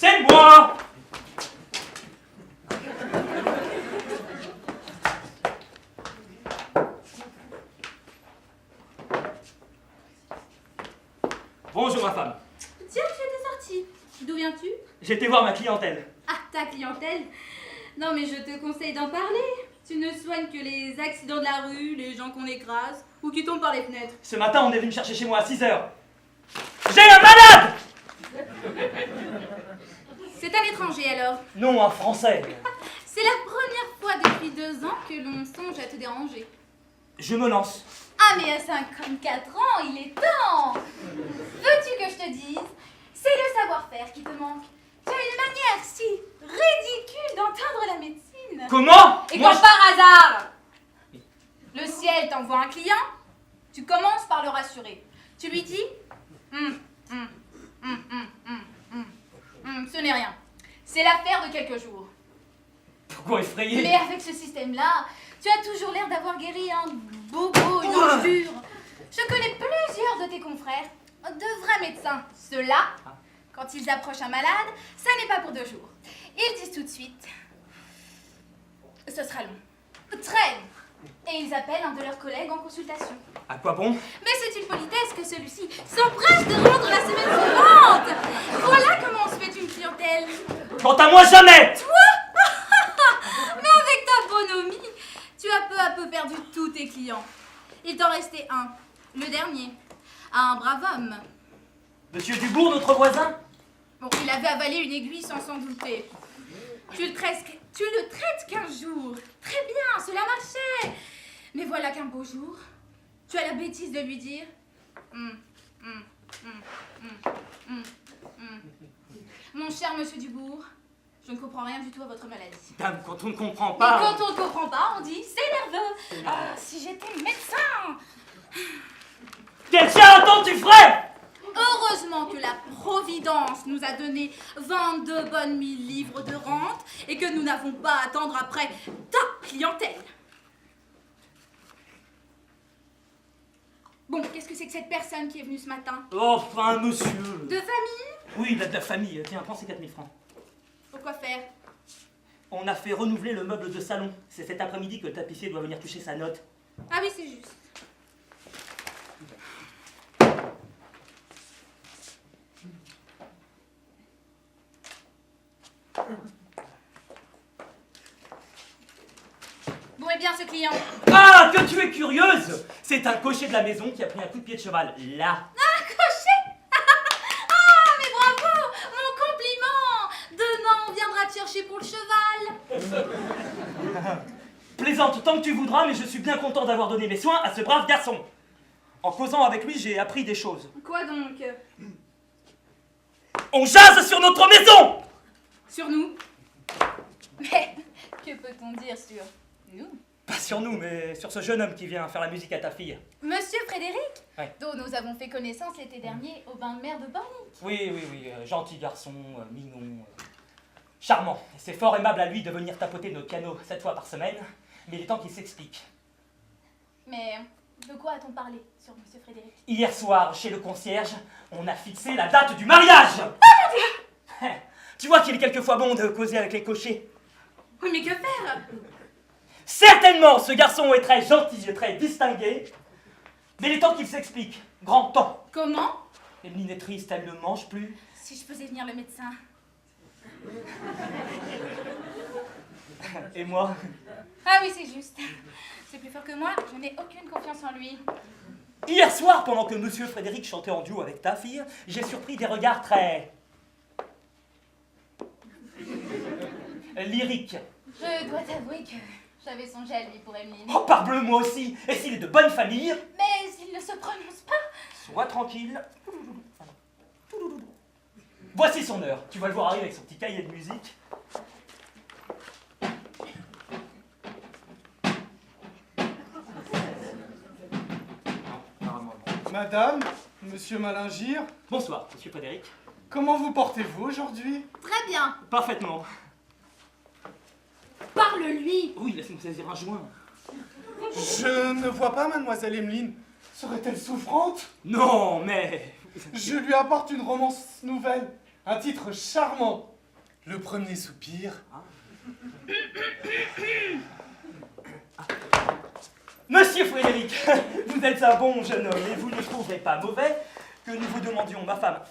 C'est moi. Bonjour ma femme. Tiens, tu étais sortie. D'où viens-tu? J'étais voir ma clientèle. Ah, ta clientèle? Non mais je te conseille d'en parler. Tu ne soignes que les accidents de la rue, les gens qu'on écrase ou qui tombent par les fenêtres. Ce matin, on est venu me chercher chez moi à 6 h. J'ai un malade! C'est un étranger alors? Non, un Français. C'est la première fois depuis 2 ans que l'on songe à te déranger. Je me lance. Ah mais à 54 ans, il est temps! Veux-tu que je te dise? C'est le savoir-faire qui te manque. Tu as une manière si ridicule d'entendre la médecine. Comment? Et quand par hasard, le ciel t'envoie un client, tu commences par le rassurer. Tu lui dis ce n'est rien. C'est l'affaire de quelques jours. Pourquoi effrayer? Mais avec ce système-là, tu as toujours l'air d'avoir guéri un bobo, une engelure. Je connais plusieurs de tes confrères, de vrais médecins. Ceux-là, quand ils approchent un malade, ça n'est pas pour 2 jours. Ils disent tout de suite, ce sera long, très long. Et ils appellent un de leurs collègues en consultation. À quoi bon? Mais c'est une politesse que celui-ci s'empresse de rendre la semaine suivante. Voilà comment on se fait une clientèle. Quant à moi, jamais! Toi? Mais avec ta bonhomie, tu as peu à peu perdu tous tes clients. Il t'en restait un, le dernier, un brave homme. Monsieur Dubourg, notre voisin? Bon, il avait avalé une aiguille sans s'en douter. Tu le traites 15 jours. Très bien, cela marchait. Mais voilà qu'un beau jour, tu as la bêtise de lui dire Mon cher monsieur Dubourg, je ne comprends rien du tout à votre maladie. Dame, quand on ne comprend pas... Et quand on ne comprend pas, on dit c'est nerveux. Ah, si j'étais médecin. Quel charlatan tu ferais? Heureusement que la Providence nous a donné 22 bonnes 1000 livres de rente et que nous n'avons pas à attendre après ta clientèle. Bon, qu'est-ce que c'est que cette personne qui est venue ce matin? Oh, enfin, monsieur. De famille? Oui, il a de la famille. Tiens, prends ces 4000 francs. Pourquoi faire? On a fait renouveler le meuble de salon. C'est cet après-midi que le tapissier doit venir toucher sa note. Ah oui, c'est juste. Bon, et bien, ce client? Ah, que tu es curieuse! C'est un cocher de la maison qui a pris un coup de pied de cheval. Là. Ah, cocher! Ah, mais bravo! Mon compliment! Demain, on viendra te chercher pour le cheval. Plaisante tant que tu voudras, mais je suis bien content d'avoir donné mes soins à ce brave garçon. En causant avec lui, j'ai appris des choses. Quoi donc? On jase sur notre maison! Sur nous? Mais que peut-on dire sur nous? Pas sur nous, mais sur ce jeune homme qui vient faire la musique à ta fille. Monsieur Frédéric? Ouais. dont nous avons fait connaissance l'été dernier au bain de mer de Bornick. Oui, gentil garçon, mignon, charmant. C'est fort aimable à lui de venir tapoter notre piano 7 fois par semaine, mais il est temps qu'il s'explique. Mais de quoi a-t-on parlé sur Monsieur Frédéric? Hier soir, chez le concierge, on a fixé la date du mariage. Tu vois qu'il est quelquefois bon de causer avec les cochers. Oui, mais que faire? Certainement, ce garçon est très gentil et très distingué, mais il est temps qu'il s'explique. Grand temps. Comment? Emeline est triste, elle ne mange plus. Si je faisais venir le médecin. Et moi? Ah oui, c'est juste. C'est plus fort que moi, je n'ai aucune confiance en lui. Hier soir, pendant que Monsieur Frédéric chantait en duo avec ta fille, j'ai surpris des regards très... lyriques. Je dois t'avouer que j'avais songé à lui pour Emeline. Oh, parbleu, moi aussi. Et s'il est de bonne famille? Mais il ne se prononce pas. Sois tranquille. Voici son heure. Tu vas le voir arriver avec son petit cahier de musique. Madame, monsieur Malingir, Bonsoir, Monsieur Frédéric. comment vous portez-vous aujourd'hui? Très bien. Parfaitement. Parle-lui. Oui, laissez-moi saisir un joint. Je ne vois pas mademoiselle Emeline. Serait-elle souffrante? Non, mais... Je lui apporte une romance nouvelle, un titre charmant. Le premier soupir. Monsieur Frédéric, vous êtes un bon jeune homme et vous ne trouverez pas mauvais que nous vous demandions, ma femme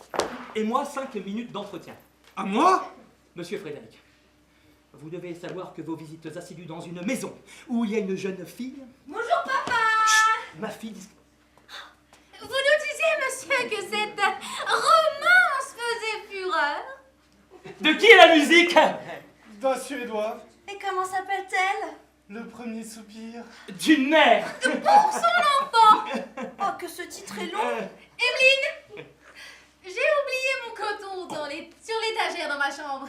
et moi, 5 minutes d'entretien. À moi? Monsieur Frédéric, vous devez savoir que vos visites assidues dans une maison où il y a une jeune fille... Bonjour, papa. Ma fille... Vous nous disiez, monsieur, que cette romance faisait fureur. De qui est la musique? D'un Suédois. Et comment s'appelle-t-elle? Le premier soupir. D'une mère. Pour son enfant. Oh, que ce titre est long. Emeline, j'ai oublié mon coton sur l'étagère dans ma chambre.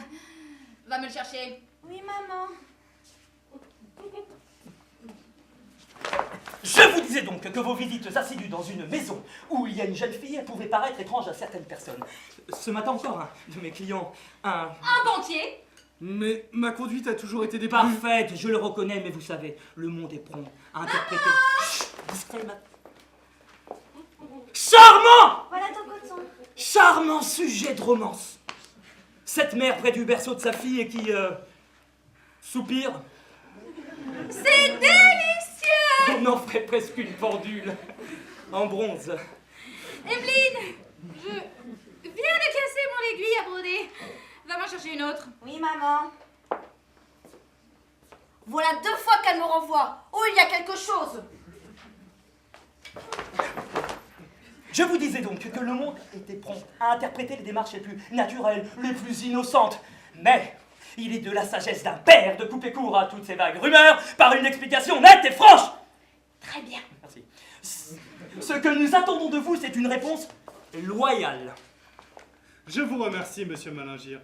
Va me le chercher. Oui, maman. Je vous disais donc que vos visites assidues dans une maison où il y a une jeune fille pouvaient paraître étranges à certaines personnes. Ce matin encore, un de mes clients, un banquier. Mais ma conduite a toujours été parfaite, je le reconnais, mais vous savez, le monde est prompt à interpréter. Chut, discret, charmant! Voilà ton coton. Charmant sujet de romance. Cette mère près du berceau de sa fille et qui soupire. C'est délicieux. On en ferait presque une pendule en bronze. Emeline, je viens de casser mon aiguille à broder. Va m'en chercher une autre. Oui, maman. Voilà 2 fois qu'elle me renvoie. Oh, il y a quelque chose. Je vous disais donc que le monde était prompt à interpréter les démarches les plus naturelles, les plus innocentes. Mais il est de la sagesse d'un père de couper court à toutes ces vagues rumeurs par une explication nette et franche. Très bien. Merci. Ce que nous attendons de vous, c'est une réponse loyale. Je vous remercie, monsieur Malingir,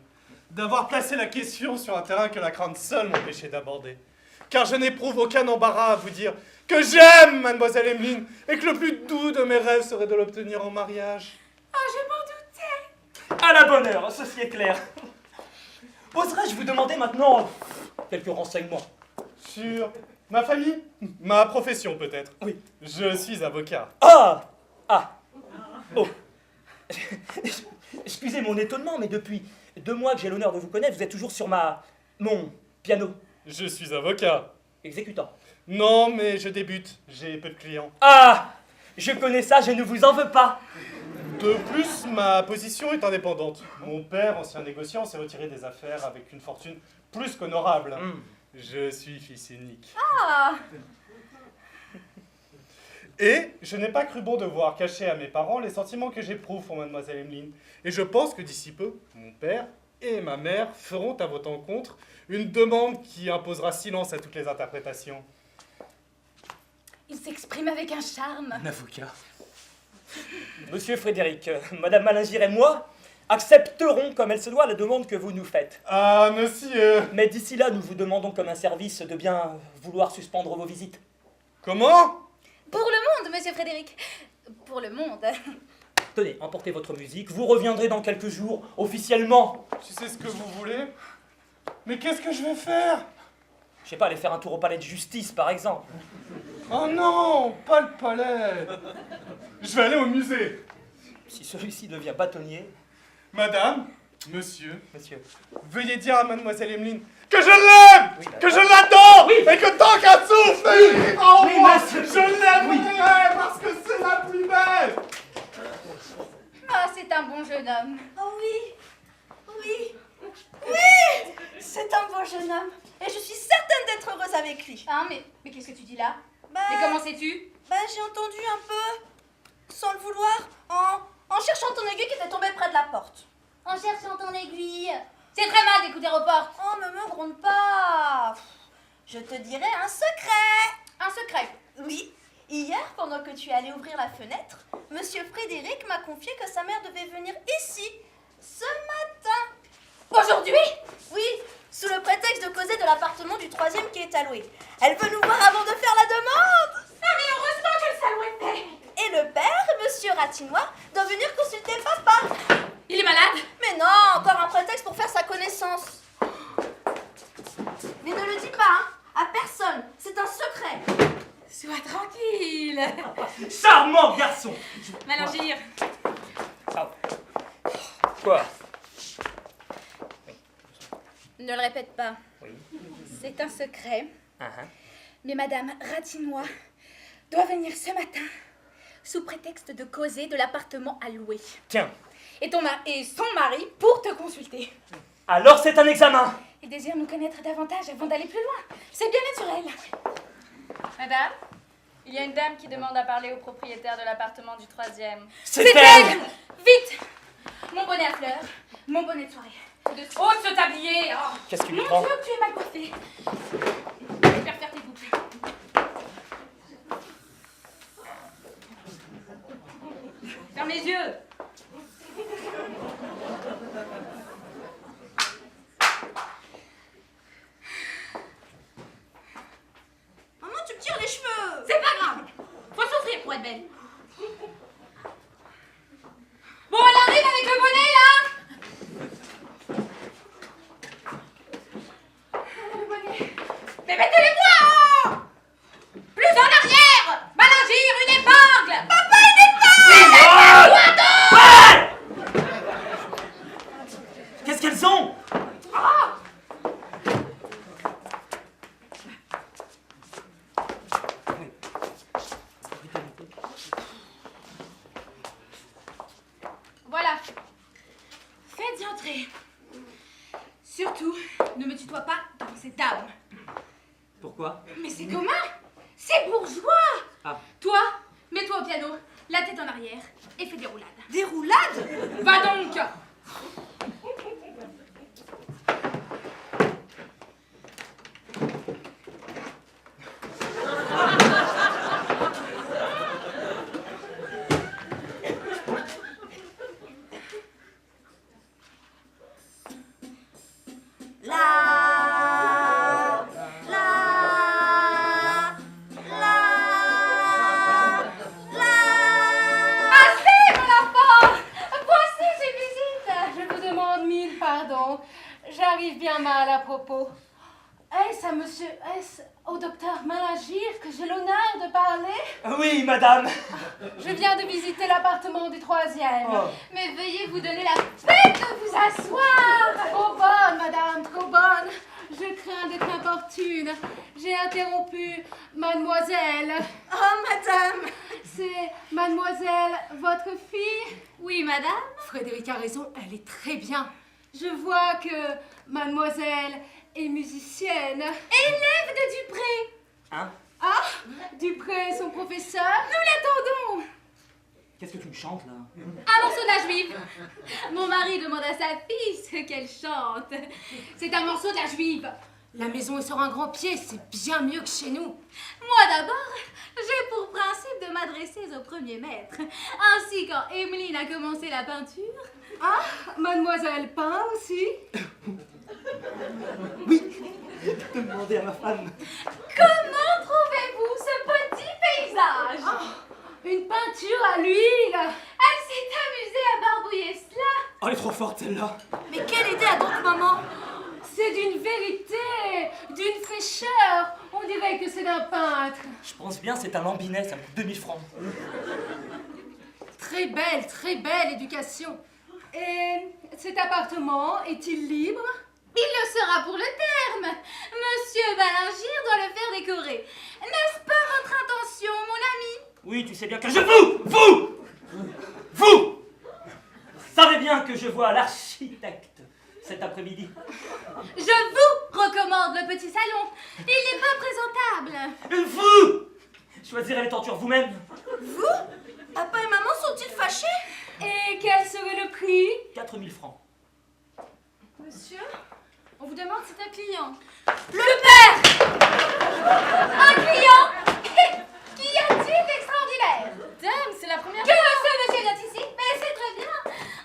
d'avoir placé la question sur un terrain que la crainte seule m'empêchait d'aborder. Car je n'éprouve aucun embarras à vous dire que j'aime mademoiselle Emeline et que le plus doux de mes rêves serait de l'obtenir en mariage. Oh, je m'en doutais. À la bonne heure, ceci est clair. Oserais-je vous demander maintenant quelques renseignements? Sur ma famille? Ma profession peut-être? Oui. Je suis avocat. Ah! Oh. Excusez mon étonnement, mais depuis 2 mois que j'ai l'honneur de vous connaître, vous êtes toujours sur mon piano. Je suis avocat. Exécutant. Non, mais je débute. J'ai peu de clients. Ah! Je connais ça, je ne vous en veux pas. De plus, ma position est indépendante. Mon père, ancien négociant, s'est retiré des affaires avec une fortune plus qu'honorable. Je suis fils unique. Ah. Et je n'ai pas cru bon de voir cacher à mes parents les sentiments que j'éprouve pour mademoiselle Emeline. Et je pense que d'ici peu, mon père et ma mère feront à votre encontre une demande qui imposera silence à toutes les interprétations. Il s'exprime avec un charme. Un avocat. Monsieur Frédéric, Madame Malingir et moi accepterons comme elle se doit la demande que vous nous faites. Ah, monsieur! Mais d'ici là, nous vous demandons comme un service de bien vouloir suspendre vos visites. Comment? Pour le monde, monsieur Frédéric. pour le monde. Tenez, emportez votre musique, vous reviendrez dans quelques jours, officiellement. Tu sais ce que vous voulez? Mais qu'est-ce que je vais faire? Je sais pas, aller faire un tour au palais de justice, par exemple. Oh non, pas le palais. Je vais aller au musée. Si celui-ci devient bâtonnier... Madame, monsieur, Monsieur... veuillez dire à mademoiselle Emeline que je l'aime, Oui, que je l'adore, Oui. et que tant qu'elle souffre, oh, Oui, moi, monsieur. je l'aimerai parce que c'est la plus belle. Ah, c'est un bon jeune homme. Oh oui, oui, oui, c'est un beau jeune homme. Et je suis certaine d'être heureuse avec lui. Hein, mais qu'est-ce que tu dis là? Bah, Mais comment sais-tu? j'ai entendu un peu, sans le vouloir, en cherchant ton aiguille qui était tombée près de la porte. En cherchant ton aiguille. C'est très mal d'écouter aux portes. Oh, me gronde pas. Je te dirai un secret. Un secret. Oui, hier, pendant que tu allais ouvrir la fenêtre, Monsieur Frédéric m'a confié que sa mère devait venir ici, ce matin. Aujourd'hui? Oui, sous le prétexte de causer de l'appartement du 3e qui est alloué. Elle veut nous voir avant de faire la demande. Ah, mais heureusement que le salaud est fait. Et le père, Monsieur Ratinois, doit venir consulter papa. Il est malade? Mais non, encore un prétexte pour faire sa connaissance. Mais ne le dis pas, hein, à personne. C'est un secret. Sois tranquille. Charmant garçon. Malingir. Ah. Quoi? Ne le répète pas. Oui. C'est un secret. Ah, Mais Madame Ratinois doit venir ce matin sous prétexte de causer de l'appartement à louer. Tiens, Et son mari pour te consulter. alors c'est un examen. Il désire nous connaître davantage avant d'aller plus loin. C'est bien naturel. Madame, il y a une dame qui demande à parler au propriétaire de l'appartement du 3e. C'est elle. Vite. Mon bonnet à fleurs, mon bonnet de soirée. Oh, ce tablier. Oh. Qu'est-ce qui lui Mon prend? Dieu, tu es mal coiffée. Je vais faire tes boucles. Ferme les yeux. Maman, tu me tires les cheveux. C'est pas grave. Faut souffrir pour être belle. Bon, elle arrive avec le bonnet, là. Le bonnet. Mais mettez-les-moi. Plus en arrière. Malingir, une épingle. Papa, Qu'est-ce qu'elles ont? Voilà. Faites entrer. Surtout, ne me tutoie pas devant cette dame. Pourquoi? Mais c'est commun. C'est bourgeois. Ah. Toi, mets-toi au piano, la tête en arrière, et fais des roulades. Des roulades? Va donc. Assez, mon enfant. Voici ces visites. Je vous demande mille pardons. J'arrive bien mal à propos. Est-ce au docteur Malingir que j'ai l'honneur de parler? Oui, madame. Je viens de visiter l'appartement du 3e. Oh. Mais veuillez vous donner la peine de vous asseoir. Trop bonne, madame, trop bonne. Je crains d'être importune. J'ai interrompu mademoiselle. Oh, madame. C'est mademoiselle, votre fille? Oui, madame. Frédéric a raison, elle est très bien. Je vois que mademoiselle est musicienne. Élève de Dupré. Hein? Ah, Dupré, son professeur? Nous l'attendons. Qu'est-ce que tu me chantes, là? Un morceau de la juive. Mon mari demande à sa fille ce qu'elle chante. C'est un morceau de la juive. La maison est sur un grand pied, c'est bien mieux que chez nous. Moi d'abord, j'ai pour principe de m'adresser au premier maître. Ainsi, quand Emeline a commencé la peinture... Ah, mademoiselle peint aussi? Oui. Demandez à ma femme. Comment trouvez-vous ce petit paysage? Une peinture à l'huile. Elle s'est amusée à barbouiller cela. Oh, elle est trop forte celle-là. Mais quelle idée a donc maman? C'est d'une vérité, d'une fraîcheur. On dirait que c'est d'un peintre. Je pense bien c'est un lambinet, ça me coûte 2000 francs. Très belle éducation. Et cet appartement est-il libre? Il le sera pour le terme. Monsieur Balingir doit le faire décorer. N'est-ce pas votre intention, mon ami? Oui, tu sais bien que vous savez bien que je vois l'architecte cet après-midi. Je vous recommande le petit salon. Il n'est pas présentable. Vous choisirez les tentures vous-même. Vous? Papa et maman sont-ils fâchés? Et quel serait le prix? 4000 francs. Monsieur, on vous demande si c'est un client. Un client? Qu'y a-t-il d'extraordinaire? Dame, c'est la première Que ce monsieur vient ici? Mais c'est très bien.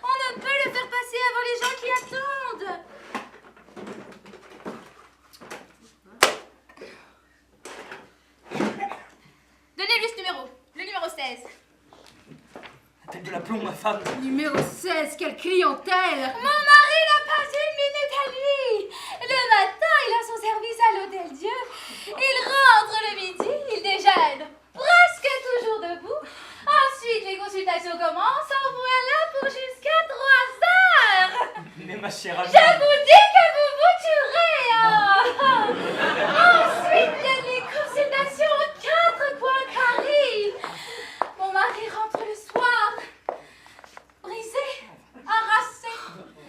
On ne peut le faire passer avant les gens qui attendent. Donnez-lui ce numéro. Le numéro 16. Tête de la plomb, ma femme. Numéro 16, quelle clientèle! Mon mari n'a pas une minute à lui. Le matin, il a son service à l'Hôtel Dieu. Il rentre le midi, il déjeune presque toujours debout. Ensuite, les consultations commencent. En voilà pour jusqu'à 3 heures. Mais ma chère amie. Je vous dis que vous vous tuerez. Ensuite, viennent les consultations aux 4 coins Paris. Mon mari rentre le soir, brisé, harassé.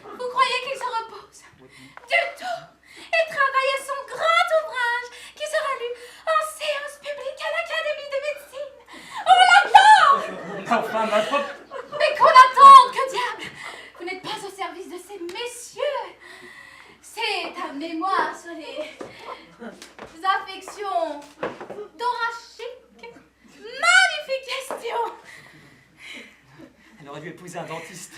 Vous croyez qu'il se repose? Du tout. Il travaille à son grand ouvrage qui sera lu en séance publique à l'Académie de médecine. On l'attend. Enfin, ma faute. Mais qu'on attende, que diable! Vous n'êtes pas au service de ces messieurs. C'est un mémoire sur les affections thoraciques. Magnifique question! Elle aurait dû épouser un dentiste.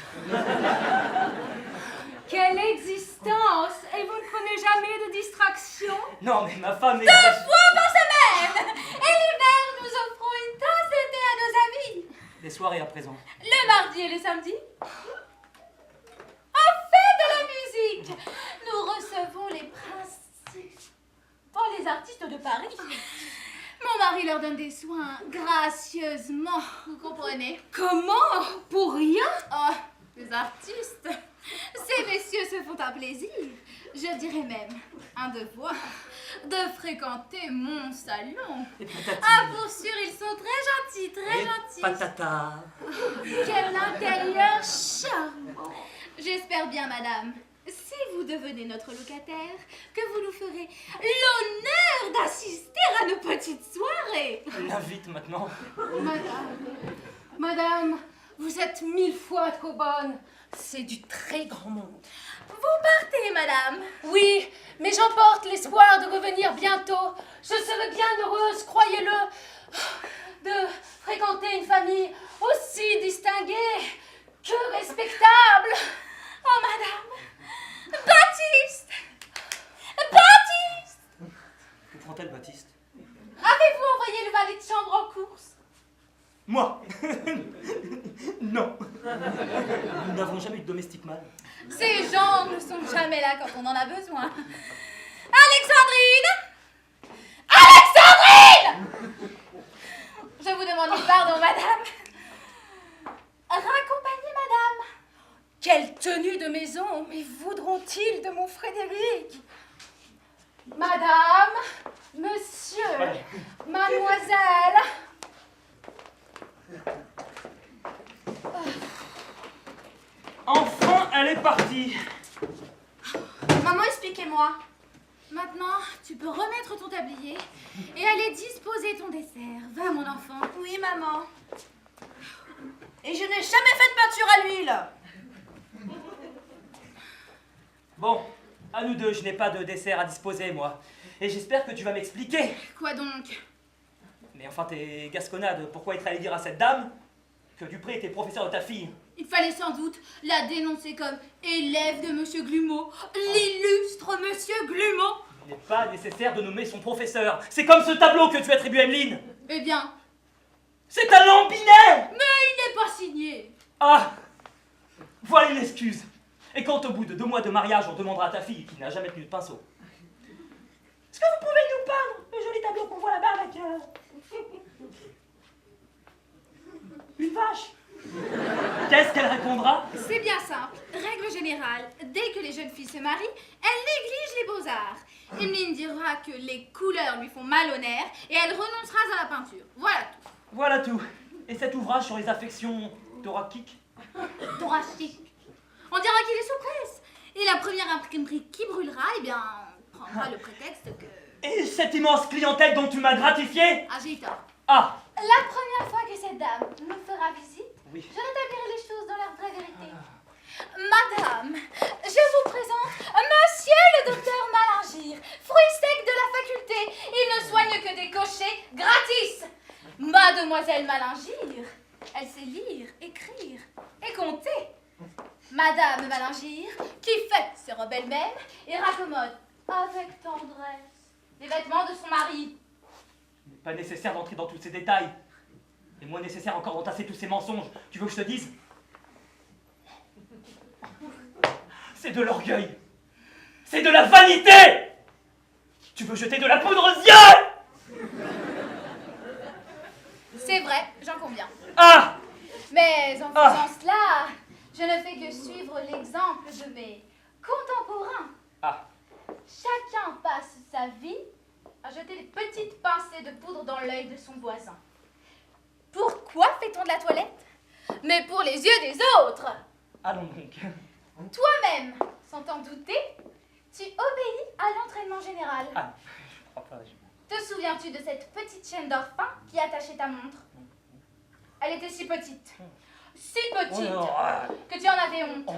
Quelle existence! Et vous ne prenez jamais de distraction? Non, mais ma femme est... 2 fois par semaine! Et l'hiver, nous offrons une tasse de thé à nos amis. Les soirées à présent. Le mardi et le samedi. En fait de la musique, nous recevons les principaux artistes de Paris. Mon mari leur donne des soins gracieusement, vous comprenez? Comment? Pour rien? Oh, les artistes. Ces messieurs se font un plaisir, je dirais même un devoir, de fréquenter mon salon. Et patati. Ah, pour sûr, ils sont très gentils, très Et gentils. patata. Quel intérieur charmant. J'espère bien, madame, si vous devenez notre locataire, que vous nous ferez l'honneur d'assister à nos petites soirées. Elle l'invite maintenant. Madame, vous êtes 1000 fois trop bonne. C'est du très grand monde. Vous partez, madame. Oui, mais j'emporte l'espoir de revenir bientôt. Je serai bien heureuse, croyez-le, de fréquenter une famille aussi distinguée que respectable. Oh, madame. Baptiste. Baptiste. Que prend-elle, Baptiste? Avez-vous envoyé le valet de chambre en course? Moi. Non. Nous n'avons jamais eu de domestique mâle. Ces gens ne sont jamais là quand on en a besoin. Alexandrine! Alexandrine! Je vous demande pardon, madame. Raccompagnez madame. Quelle tenue de maison, mais voudront-ils de mon Frédéric? Madame, monsieur, mademoiselle. Enfin, elle est partie. Maman, expliquez-moi. Maintenant, tu peux remettre ton tablier et aller disposer ton dessert. Va, mon enfant. Oui, maman. Et je n'ai jamais fait de peinture à l'huile. Bon, à nous deux, je n'ai pas de dessert à disposer, moi. Et j'espère que tu vas m'expliquer. Quoi donc? Mais enfin, tes gasconnades, pourquoi être allé dire à cette dame que Dupré était professeur de ta fille? Il fallait sans doute la dénoncer comme élève de Monsieur Glumeau, l'illustre Monsieur Glumeau. Il n'est pas nécessaire de nommer son professeur. C'est comme ce tableau que tu attribues à Emeline. Eh bien, C'est un lambinet! Mais il n'est pas signé. Ah! Voilà une excuse. Et quand au bout de 2 mois de mariage, on demandera à ta fille, qui n'a jamais tenu de pinceau, est-ce que vous pouvez nous peindre le joli tableau qu'on voit là-bas avec une vache? Qu'est-ce qu'elle répondra? C'est bien simple. Règle générale, dès que les jeunes filles se marient, elles négligent les beaux-arts. Emeline dira que les couleurs lui font mal au nerf et elle renoncera à la peinture. Voilà tout. Voilà tout. Et cet ouvrage sur les affections thoraciques? Thoracique. On dira qu'il est sous presse. Et la première imprimerie qui brûlera, eh bien, prendra le prétexte que... Et cette immense clientèle dont tu m'as gratifié? Ah, j'ai eu tort. Ah! La première fois que cette dame nous fera visite, Oui. je rétablirai les choses dans leur vraie vérité. Madame, je vous présente Monsieur le docteur Malingir, fruit sec de la faculté. Il ne soigne que des cochers gratis. Mademoiselle Malingir, elle sait lire, écrire et compter. Madame Malingir, qui fait ses robes elle-même et raccommode avec tendresse les vêtements de son mari. Il n'est pas nécessaire d'entrer dans tous ces détails. Et moins nécessaire encore d'entasser tous ces mensonges. Tu veux que je te dise? C'est de l'orgueil. C'est de la vanité. Tu veux jeter de la poudre aux yeux? C'est vrai, j'en conviens. Ah! Mais en faisant cela, je ne fais que suivre l'exemple de mes contemporains. Ah. Chacun passe sa vie à jeter des petites pincées de poudre dans l'œil de son voisin. Pourquoi fait-on de la toilette? Mais pour les yeux des autres. Allons donc. Toi-même, sans t'en douter, tu obéis à l'entraînement général. Ah, je crois pas. Te souviens-tu de cette petite chaîne d'or fin qui attachait ta montre? Elle était si petite, que tu en avais honte.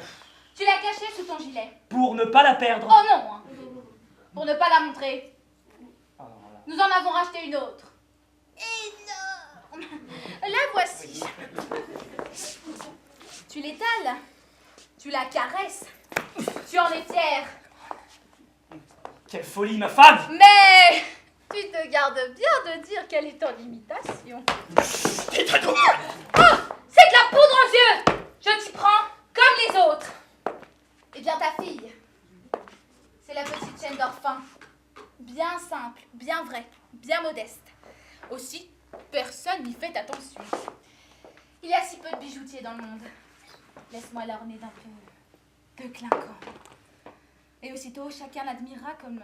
Tu l'as cachée sous ton gilet. Pour ne pas la perdre. Oh non, hein. Pour ne pas la montrer. Ah, voilà. Nous en avons racheté une autre. Énorme. La voici. Tu l'étales. Tu la caresses. Tu en es fière. Quelle folie, ma femme! Mais tu te gardes bien de dire qu'elle est en imitation. Oh, c'est de la poudre aux yeux. Je t'y prends comme les autres. Eh bien, ta fille, c'est la petite chaîne d'or fin. Bien simple, bien vraie, bien modeste. Aussi, personne n'y fait attention. Il y a si peu de bijoutiers dans le monde. Laisse-moi l'orner d'un peu clinquant. Et aussitôt, chacun l'admirera comme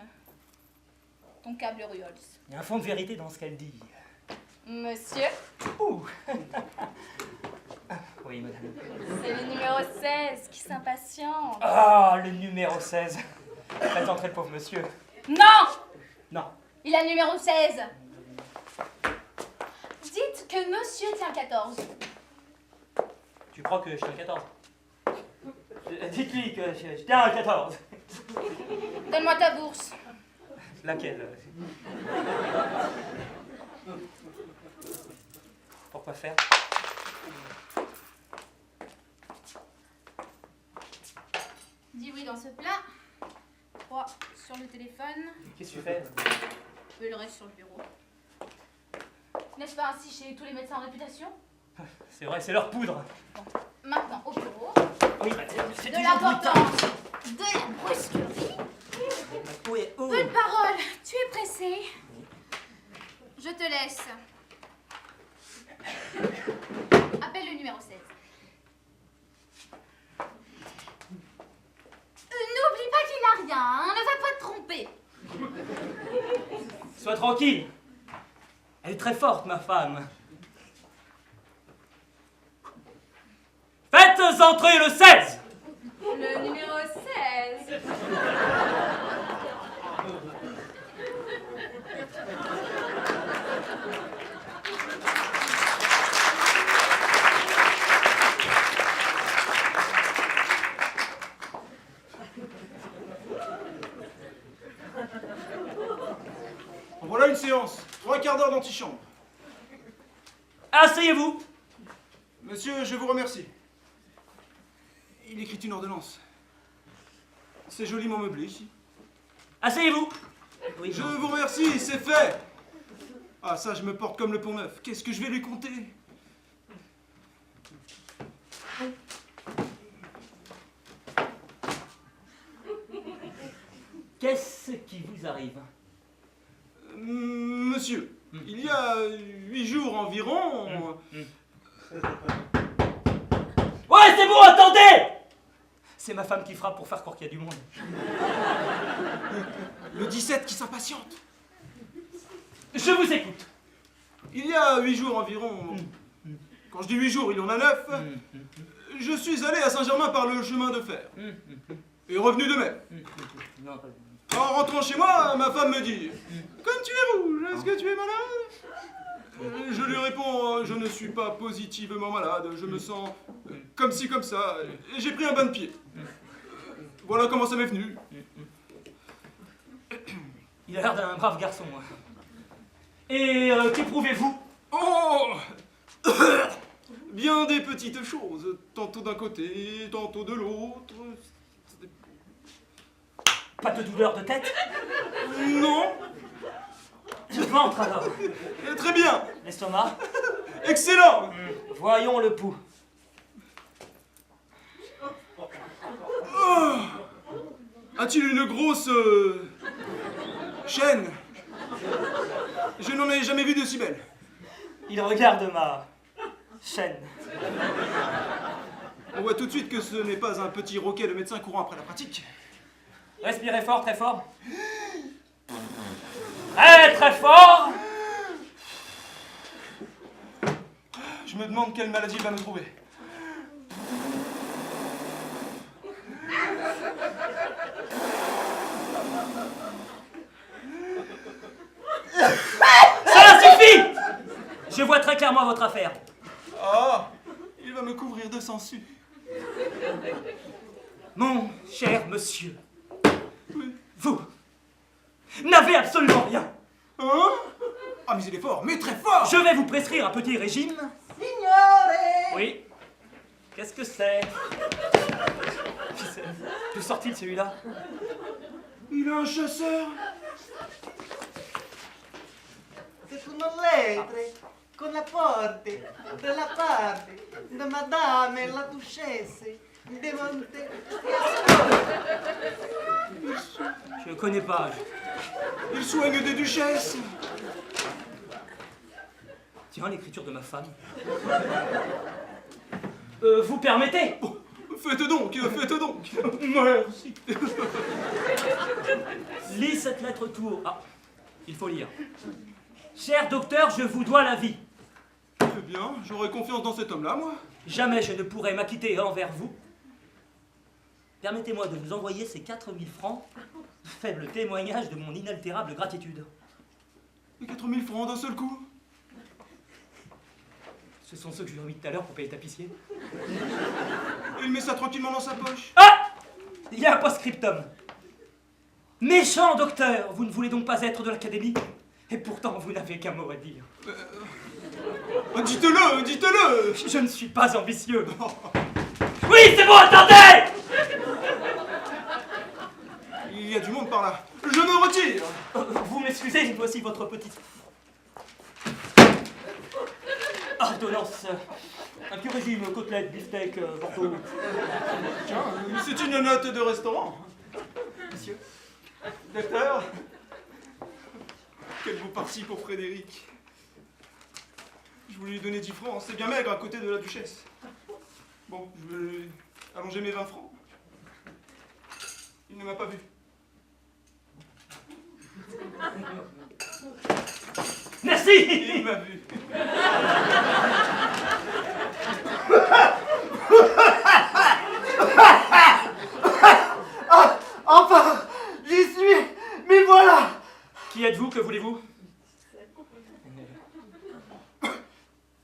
ton câble Ruols. Il y a un fond de vérité dans ce qu'elle dit. Monsieur, Ouh. Oui, madame. c'est le numéro 16 qui s'impatiente. Ah, le numéro 16. Faites entrer le pauvre monsieur. Non! Non. Il a le numéro 16. Dites que monsieur tient 14. Tu crois que je tiens 14? Dites-lui que je tiens à 14. Donne-moi ta bourse. Laquelle? Pourquoi faire? Dis oui dans ce plat. 3 sur le téléphone. Qu'est-ce que tu fais? Et le reste sur le bureau. N'est-ce pas ainsi chez tous les médecins en réputation? C'est vrai, c'est leur poudre. Maintenant, au bureau. Oui, bah, c'est De toujours l'importance, de la brusquerie. Oui, oh. Peu de parole, tu es pressé. Je te laisse. Appelle le numéro 16. N'oublie pas qu'il n'a rien, hein, ne va pas te tromper. Sois tranquille. Elle est très forte, ma femme. Faites entrer le 16. Le numéro 16. Voilà une séance. 3 quarts d'heure d'antichambre. Asseyez-vous. Monsieur, je vous remercie. Il écrit une ordonnance. C'est joliment meublé ici. Asseyez-vous. Je vous remercie, c'est fait. Ah ça, je me porte comme le pont neuf. Qu'est-ce que je vais lui conter? Qu'est-ce qui vous arrive? Monsieur, il y a 8 jours environ... Ouais, c'est bon, attendez! C'est ma femme qui frappe pour faire croire qu'il y a du monde. Le 17 qui s'impatiente. Je vous écoute. Il y a 8 jours environ... Quand je dis 8 jours, il y en a 9. Je suis allé à Saint-Germain par le chemin de fer. Et revenu de même. En rentrant chez moi, ma femme me dit « Comme tu es rouge, est-ce que tu es malade ?» Je lui réponds « Je ne suis pas positivement malade, je me sens comme ci, comme ça, et j'ai pris un bain de pied. » Voilà comment ça m'est venu. Il a l'air d'un brave garçon. Et qu'éprouvez-vous? Oh Bien des petites choses, tantôt d'un côté, tantôt de l'autre. Pas de douleur de tête? Non. Du ventre alors? Très bien. L'estomac? Excellent. Voyons le pouls. Oh. A-t-il une grosse chaîne? Je n'en ai jamais vu de si belle. Il regarde ma chaîne. On voit tout de suite que ce n'est pas un petit roquet de médecin courant après la pratique. Respirez fort, très fort. Très, très fort. Je me demande quelle maladie il va me trouver. Ça suffit! Je vois très clairement votre affaire. Ah, il va me couvrir de sangsues. Mon cher monsieur, Oui. vous n'avez absolument rien. Hein? Ah, mais il est fort, mais très fort! Je vais vous prescrire un petit régime. Signore! Oui. Qu'est-ce que c'est? D'où sort-il celui-là? Il a un chasseur! C'est une lettre con la porte de la part de Madame la Duchesse de Monte. Je ne connais pas. Il soigne des duchesses! Tiens, l'écriture de ma femme. Vous permettez? Oh, faites donc, faites donc! Merci! Lis cette lettre tout haut. Ah, il faut lire. Cher docteur, je vous dois la vie. Eh bien, j'aurais confiance dans cet homme-là, moi. Jamais je ne pourrai m'acquitter envers vous. Permettez-moi de vous envoyer ces 4000 francs, faible témoignage de mon inaltérable gratitude. Et 4000 francs d'un seul coup? Ce sont ceux que je lui ai remis tout à l'heure pour payer le tapissier. Et il met ça tranquillement dans sa poche. Ah! Il y a un post-scriptum. Méchant docteur, vous ne voulez donc pas être de l'académie? Et pourtant, vous n'avez qu'un mot à dire. Dites-le, dites-le! Je ne suis pas ambitieux. Oui, c'est bon, attendez! Il y a du monde par là. Je me retire! Vous m'excusez, voici votre petite... ordonnance. Un petit régime, côtelette, beefsteak, Bordeaux. Tiens, c'est une note de restaurant. Monsieur? Docteur? Quel beau parti pour Frédéric. Je voulais lui donner 10 francs, c'est bien maigre à côté de la duchesse. Bon, je vais allonger mes 20 francs. Il ne m'a pas vu. Merci! Il m'a vu. Enfin, j'y suis, mais voilà! Qui êtes-vous? Que voulez-vous?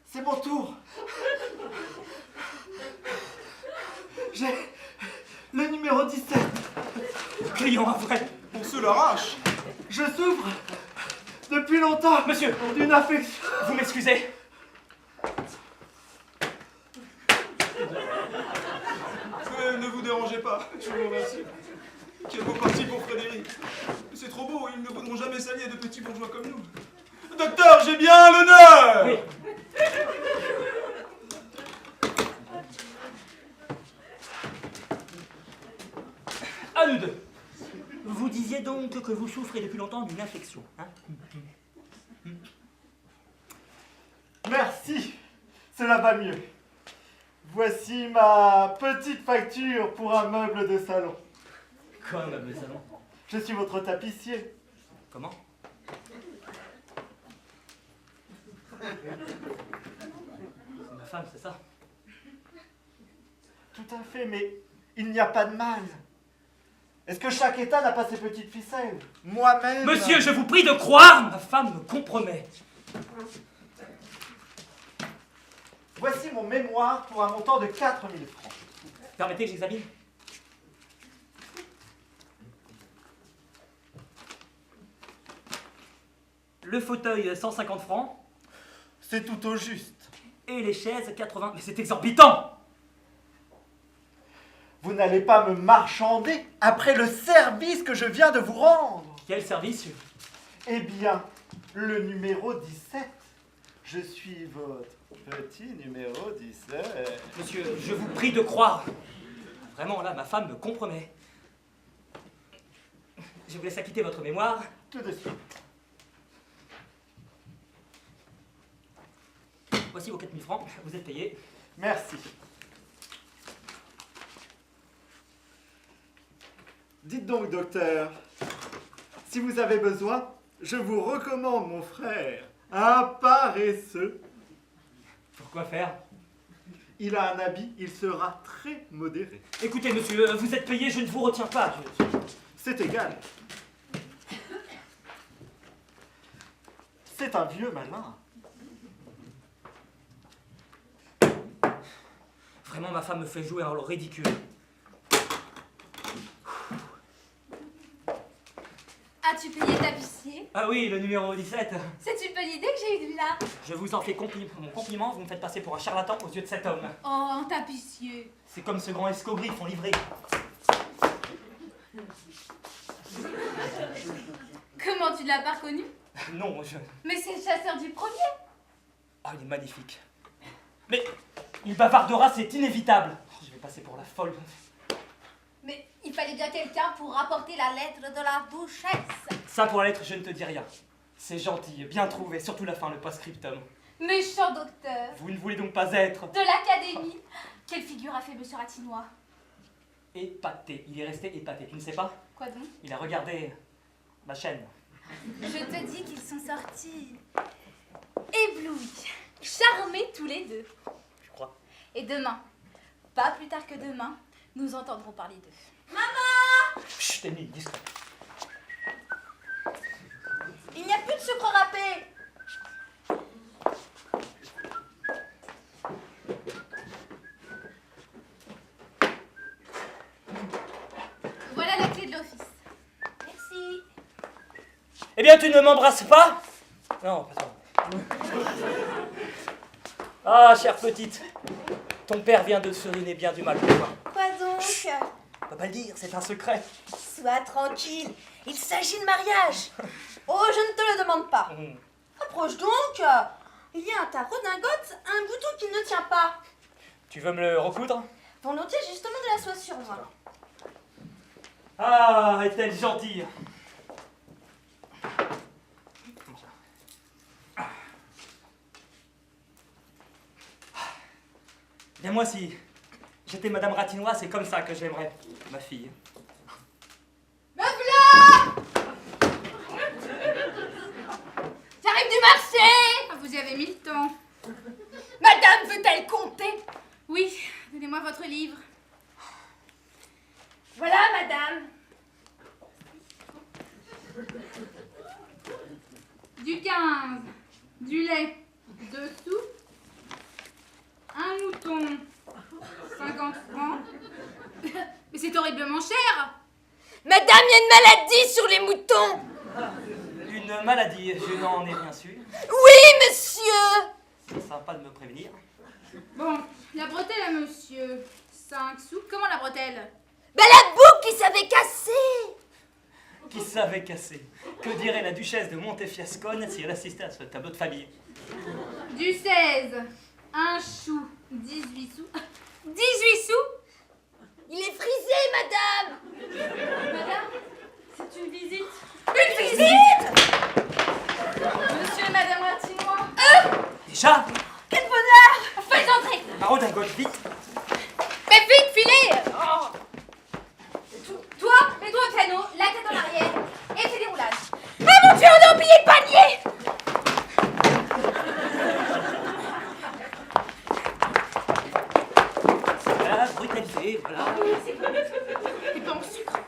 C'est mon tour. J'ai le numéro 17. Crions un vrai. On se l'arrache. Je souffre depuis longtemps Monsieur, d'une affection. vous m'excusez? Ne vous dérangez pas, je vous remercie. Quel beau parti pour Frédéric. C'est trop beau, ils ne voudront jamais s'allier de petits bourgeois comme nous. Docteur, j'ai bien l'honneur. Oui. À nous deux. Vous disiez donc que vous souffrez depuis longtemps d'une infection, hein? Merci, cela va mieux. Voici ma petite facture pour un meuble de salon. Quoi, un meuble de salon? Je suis votre tapissier. Comment? C'est ma femme, c'est ça? Tout à fait, mais il n'y a pas de mal. Est-ce que chaque État n'a pas ses petites ficelles? Moi-même... Monsieur, je vous prie de croire, ma femme me compromet. Voici mon mémoire pour un montant de 4000 francs. Permettez que j'examine. Le fauteuil, 150 francs. C'est tout au juste. Et les chaises, 80. Mais c'est exorbitant! Vous n'allez pas me marchander après le service que je viens de vous rendre. Quel service? Eh bien, le numéro 17. Je suis votre petit numéro 17. Monsieur, je vous prie de croire. Vraiment, là, ma femme me compromet. Je vous laisse acquitter votre mémoire. Tout de suite. Voici vos 4000 francs. Vous êtes payé. Merci. Dites donc, docteur, si vous avez besoin, je vous recommande mon frère, un paresseux. Pourquoi faire? Il a un habit, il sera très modéré. Écoutez, monsieur, vous êtes payé, je ne vous retiens pas. C'est égal. C'est un vieux malin. Vraiment, ma femme me fait jouer un rôle ridicule. As-tu payé tapissier? Ah oui, le numéro 17. C'est une bonne idée que j'ai eue là. Je vous en fais mon compliment, vous me faites passer pour un charlatan aux yeux de cet homme. Oh, un tapissier. C'est comme ce grand escogriffe en livrée. Comment tu ne l'as pas reconnu? Non, je... Mais c'est le chasseur du premier. Ah, il est magnifique. Mais il bavardera, c'est inévitable. Je vais passer pour la folle. Mais il fallait bien quelqu'un pour rapporter la lettre de la duchesse. Ça, pour la lettre, je ne te dis rien. C'est gentil, bien trouvé, surtout la fin, le post-scriptum. Méchant docteur. Vous ne voulez donc pas être De l'académie. Quelle figure a fait monsieur Ratinois? épaté. Il est resté épaté, tu ne sais pas? Quoi donc? Il a regardé ma chaîne. Je te dis qu'ils sont sortis éblouis, charmés tous les deux. Je crois. Et demain, pas plus tard que demain, nous entendrons parler d'eux. Chut, Émilie, discret. Il n'y a plus de sucre râpé. Voilà la clé de l'office. Merci. Eh bien, tu ne m'embrasses pas? Non, pas toi. Ah, chère petite, ton père vient de se ruiner bien du mal pour toi. Quoi donc? On peut pas le dire, c'est un secret. Sois tranquille. Il s'agit de mariage. Oh, je ne te le demande pas. Approche donc. Il y a un tas redingote, un bouton qui ne tient pas. Tu veux me le recoudre? Volontiers, justement de la soie sur moi. Ah, est-elle gentille? Bien moi, si j'étais Madame Ratinois, c'est comme ça que j'aimerais ma fille. Me voilà! J'arrive du marché! Ah, vous y avez mis le temps. Madame veut-elle compter? Oui, donnez-moi votre livre. Voilà, madame. Du 15, du lait, 2 sous, un mouton, 50 francs. Mais c'est horriblement cher. Madame, il y a une maladie sur les moutons. Une maladie, je n'en ai rien su. Oui, monsieur. C'est sympa de me prévenir. Bon, la bretelle à monsieur, 5 sous. Comment la bretelle? Ben la boucle qui s'avait cassée. qui savait casser. Que dirait la duchesse de Montefiascone si elle assistait à ce tableau de famille? Du 16, un chou, 18 sous. 18 sous? Il est frisé, madame. Madame, c'est une visite. Une visite? Monsieur et Madame Ratinois. Déjà? Quel bonheur! Faites entrer. Ma redingote, vite! Mais vite, filez. Toi, mets-toi au piano, la tête en arrière, et fais des roulages. Ah mon Dieu, on a oublié le panier! La brutalité, voilà. T'es pas en sucre.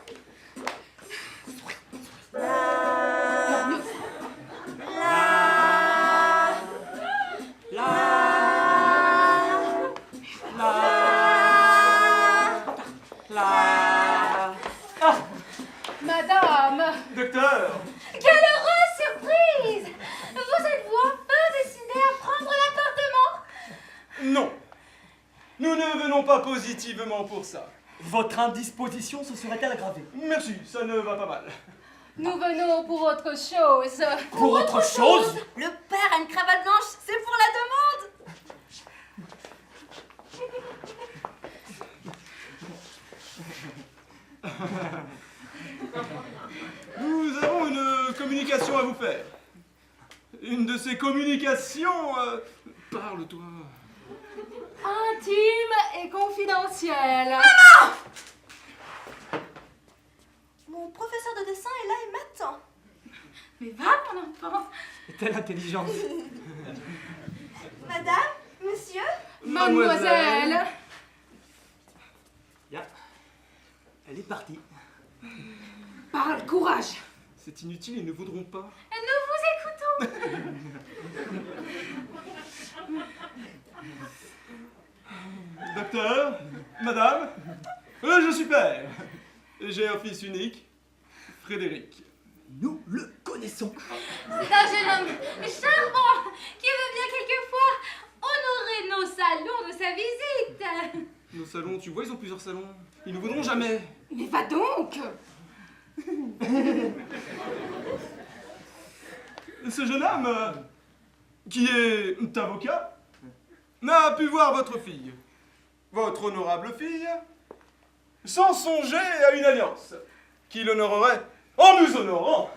Madame, Docteur, Quelle heureuse surprise! Vous êtes-vous enfin décidé à prendre l'appartement? non. Nous ne venons pas positivement pour ça. Votre indisposition se serait-elle aggravée? Merci, ça ne va pas mal. nous venons pour autre chose. Pour autre chose? Le père a une cravate blanche, c'est pour la demande. Nous avons une communication à vous faire. Une de ces communications... Parle-toi. Intime et confidentiel. Mon professeur de dessin est là et m'attend. Mais va, mon enfant. Quelle intelligence! Madame, monsieur, Mademoiselle. Bien. Elle est partie. Parle, courage. C'est inutile, ils ne voudront pas. Nous vous écoutons. Docteur, madame, je suis père. J'ai un fils unique, Frédéric. Nous le connaissons. C'est un jeune homme charmant qui veut bien quelquefois honorer nos salons de sa visite. Nos salons, tu vois, ils ont plusieurs salons. Ils ne voudront jamais. Mais va donc. Ce jeune homme, qui est avocat, n'a pu voir votre fille, votre honorable fille, sans songer à une alliance qui l'honorerait en nous honorant.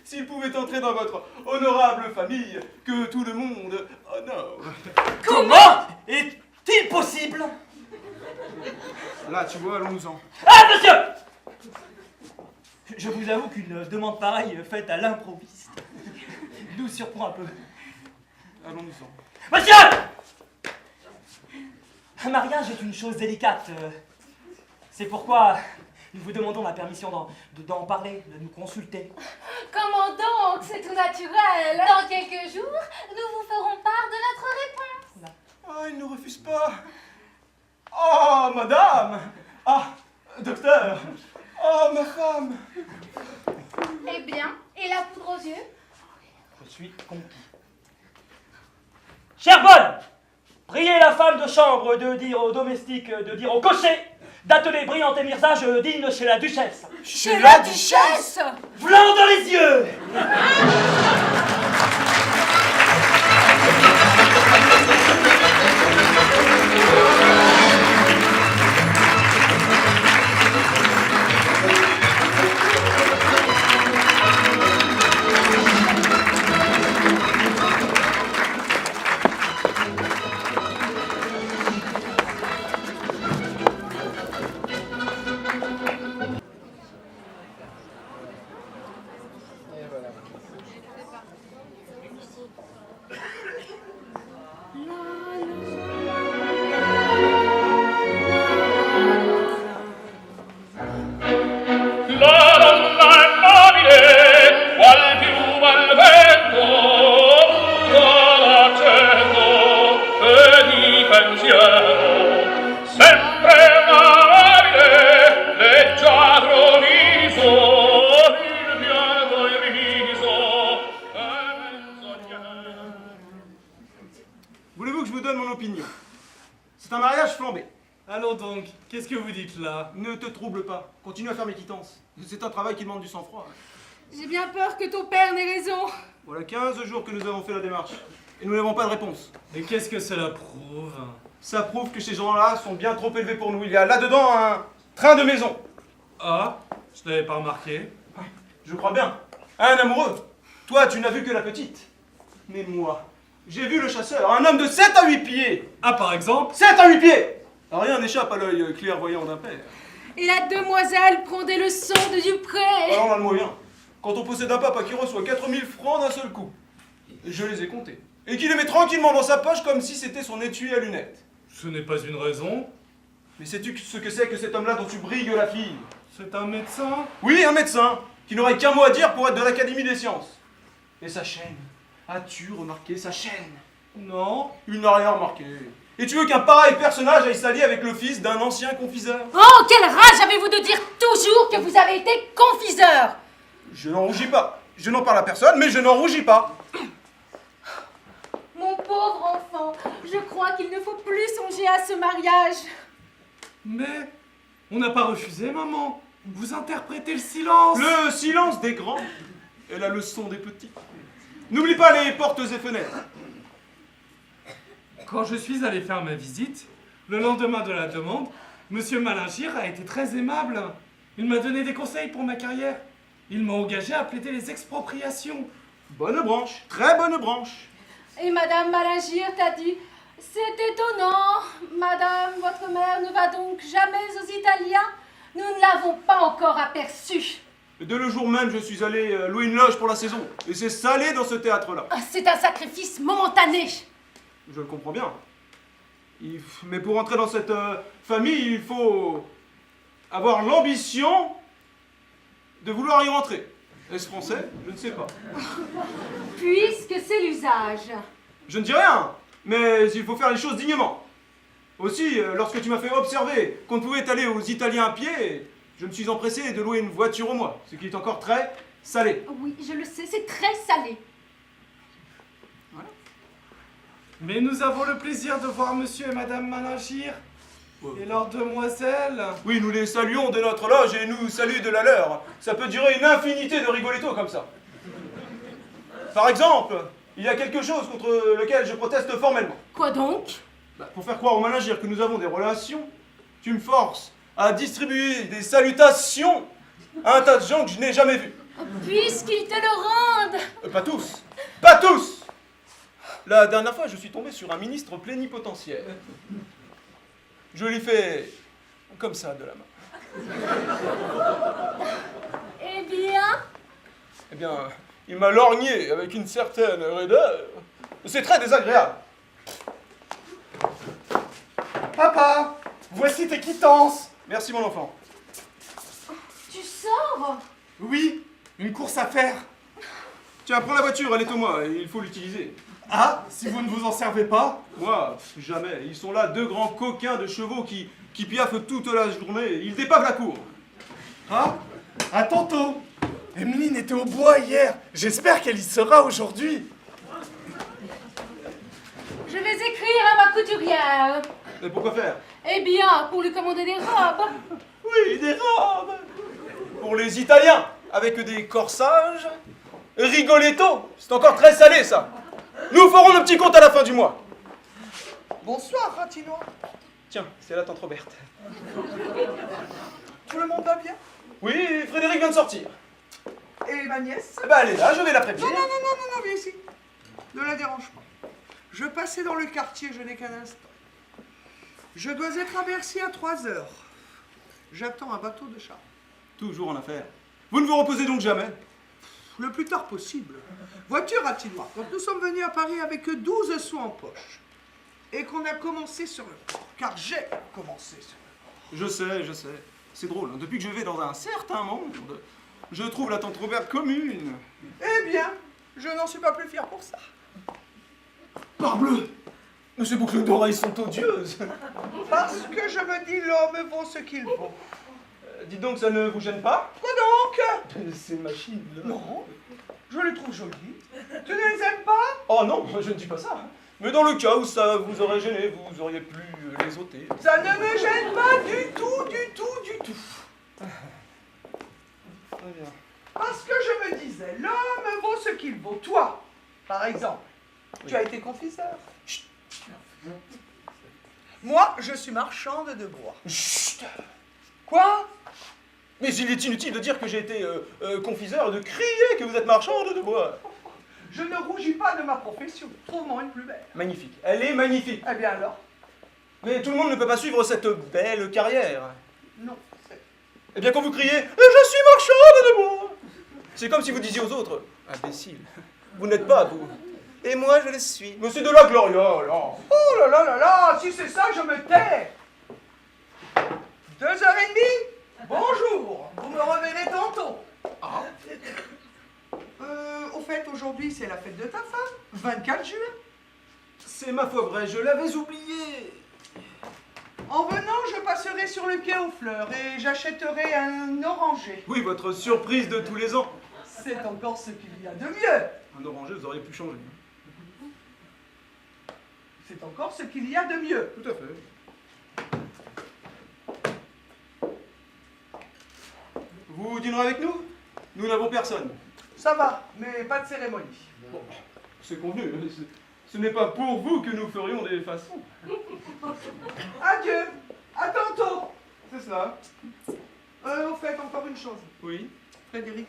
S'il pouvait entrer dans votre honorable famille que tout le monde honore. Comment est-il possible? Là, tu vois, allons-nous-en. Ah, monsieur! Je vous avoue qu'une demande pareille faite à l'improviste nous surprend un peu. Allons-nous-en. Monsieur! Un mariage est une chose délicate. C'est pourquoi nous vous demandons la permission d'en parler, de nous consulter. Comment donc? C'est tout naturel. Dans quelques jours, nous vous ferons part de notre réponse. Ah, il ne refuse pas. Ah, madame. Ah, docteur. Ah, ma femme. Eh bien, et la poudre aux yeux? Je suis conquis. Chère bonne, priez la femme de chambre de dire au domestique, de dire au cocher, d'atteler Brillante et Mirzage digne chez la duchesse. chez la duchesse. Blanc dans les yeux! Voulez-vous que je vous donne mon opinion? C'est un mariage flambé. Allons donc, qu'est-ce que vous dites là? Ne te trouble pas. Continue à faire mes quittances. C'est un travail qui demande du sang-froid. J'ai bien peur que ton père n'ait raison. Voilà 15 jours que nous avons fait la démarche. Et nous n'avons pas de réponse. Et qu'est-ce que cela prouve? Ça prouve que ces gens-là sont bien trop élevés pour nous. Il y a là-dedans un train de maison. Ah, je n'avais pas remarqué. Je crois bien. Un amoureux. Toi, tu n'as vu que la petite. Mais moi, j'ai vu le chasseur. Un homme de 7 à 8 pieds. Ah, par exemple? 7 à 8 pieds. Rien n'échappe à l'œil clairvoyant d'un père. Et la demoiselle prend des leçons de Dupré. Alors on a le moyen. Quand on possède un papa qui reçoit 4000 francs d'un seul coup, je les ai comptés, et qui les met tranquillement dans sa poche comme si c'était son étui à lunettes. Ce n'est pas une raison. Mais sais-tu ce que c'est que cet homme-là dont tu brigues la fille? C'est un médecin? Oui, un médecin, qui n'aurait qu'un mot à dire pour être de l'Académie des sciences. Et sa chaîne? As-tu remarqué sa chaîne? Non. Il n'a rien remarqué. Et tu veux qu'un pareil personnage aille s'allier avec le fils d'un ancien confiseur? Oh, quelle rage avez-vous de dire toujours que vous avez été confiseur! Je n'en rougis pas. Je n'en parle à personne, mais je n'en rougis pas. Mon pauvre enfant, je crois qu'il ne faut plus songer à ce mariage. Mais on n'a pas refusé, maman. Vous interprétez le silence. Le silence des grands et la leçon des petits. N'oublie pas les portes et fenêtres. Quand je suis allé faire ma visite, le lendemain de la demande, Monsieur Malingir a été très aimable. Il m'a donné des conseils pour ma carrière. Il m'a engagé à plaider les expropriations. Bonne branche, très bonne branche. Et Madame Malingir t'a dit, c'est étonnant, Madame, votre mère ne va donc jamais aux Italiens? Nous ne l'avons pas encore aperçue. Dès le jour même, je suis allé louer une loge pour la saison. Et c'est salé dans ce théâtre-là. Ah, c'est un sacrifice momentané. Je le comprends bien. Mais pour entrer dans cette famille, il faut avoir l'ambition de vouloir y rentrer. Est-ce français? Je ne sais pas. Puisque c'est l'usage. Je ne dis rien, mais il faut faire les choses dignement. Aussi, lorsque tu m'as fait observer qu'on pouvait aller aux Italiens à pied, je me suis empressé de louer une voiture au mois, ce qui est encore très salé. Oui, je le sais, c'est très salé. Mais nous avons le plaisir de voir Monsieur et Madame Malingir et leur demoiselle. Oui, nous les saluons de notre loge et nous saluent de la leur. Ça peut durer une infinité de rigolettos comme ça. Par exemple, il y a quelque chose contre lequel je proteste formellement. Quoi donc? Pour faire croire aux Malingir que nous avons des relations, tu me forces à distribuer des salutations à un tas de gens que je n'ai jamais vus. Puisqu'ils te le rendent. Pas tous. Pas tous. La dernière fois, je suis tombé sur un ministre plénipotentiaire. Je lui fais comme ça de la main. Eh bien? Eh bien, il m'a lorgné avec une certaine raideur. C'est très désagréable. Papa, voici tes quittances. Merci mon enfant. Tu sors? Oui, une course à faire. Tiens, prends la voiture, elle est au moi, et il faut l'utiliser. Ah, si vous ne vous en servez pas? Moi, jamais. Ils sont là, deux grands coquins de chevaux qui piaffent toute la journée. Ils dépavent la cour. Ah, à tantôt. Emeline était au bois hier. J'espère qu'elle y sera aujourd'hui. Je vais écrire à ma couturière. Mais pourquoi faire? Eh bien, pour lui commander des robes. Oui, des robes. Pour les Italiens, avec des corsages. Rigoletto, c'est encore très salé ça. Nous ferons le petit compte à la fin du mois. Bonsoir, Ratinois. Tiens, c'est la tante Roberte. Tout le monde va bien? Oui, Frédéric vient de sortir. Et ma nièce? Eh ben, elle est là, je vais la prévenir. Non, viens ici. Ne la dérange pas. Je passais dans le quartier, je n'ai qu'un instant. Je dois être à Bercy à 3 heures. J'attends un bateau de charge. Toujours en affaire. Vous ne vous reposez donc jamais? Le plus tard possible. Vois-tu, Ratinois, quand nous sommes venus à Paris avec 12 sous en poche, et qu'on a commencé sur le port, car j'ai commencé sur le port. Je sais. C'est drôle, hein. Depuis que je vais dans un certain monde, je trouve la tante Roberte commune. Eh bien, je n'en suis pas plus fier pour ça. Parbleu! Mais ces boucles d'oreilles sont odieuses. Parce que je me dis l'homme vaut ce qu'il vaut. Dites donc, ça ne vous gêne pas? Quoi donc? Ces machines-là. Non, je les trouve jolies. Tu ne les aimes pas? Oh non, je ne dis pas ça. Mais dans le cas où ça vous aurait gêné, vous auriez pu les ôter. Ça ne me gêne pas du tout, du tout, du tout. Très bien. Parce que je me disais, l'homme vaut ce qu'il vaut. Toi, par exemple, tu as été confiseur. Chut. Moi, je suis marchande de bois. Chut. Quoi? Mais il est inutile de dire que j'ai été confiseur, de crier que vous êtes marchande de bois. Je ne rougis pas de ma profession. Trouve-moi une plus belle. Magnifique. Elle est magnifique. Eh bien alors? Mais tout le monde ne peut pas suivre cette belle carrière. Non. c'est- Eh bien, quand vous criez « Je suis marchande de bois », c'est comme si vous disiez aux autres « Imbécile, vous n'êtes pas vous. Et moi, je le suis. » Mais c'est de la Gloria, là. Oh là là là là, si c'est ça, je me tais. 2h30? Bonjour, vous me reverrez tantôt. Ah. Au fait, aujourd'hui, c'est la fête de ta femme, 24 juin. C'est ma foi vraie, je l'avais oublié. En venant, je passerai sur le quai aux fleurs et j'achèterai un oranger. Oui, votre surprise de tous les ans. C'est encore ce qu'il y a de mieux. Un oranger, vous auriez pu changer. C'est encore ce qu'il y a de mieux. Tout à fait. Vous dînerez avec nous? Nous n'avons personne. Ça va, mais pas de cérémonie. Bon, c'est convenu. Ce n'est pas pour vous que nous ferions des façons. Adieu, à tantôt. C'est cela. Au fait, encore une chose. Oui. Frédéric,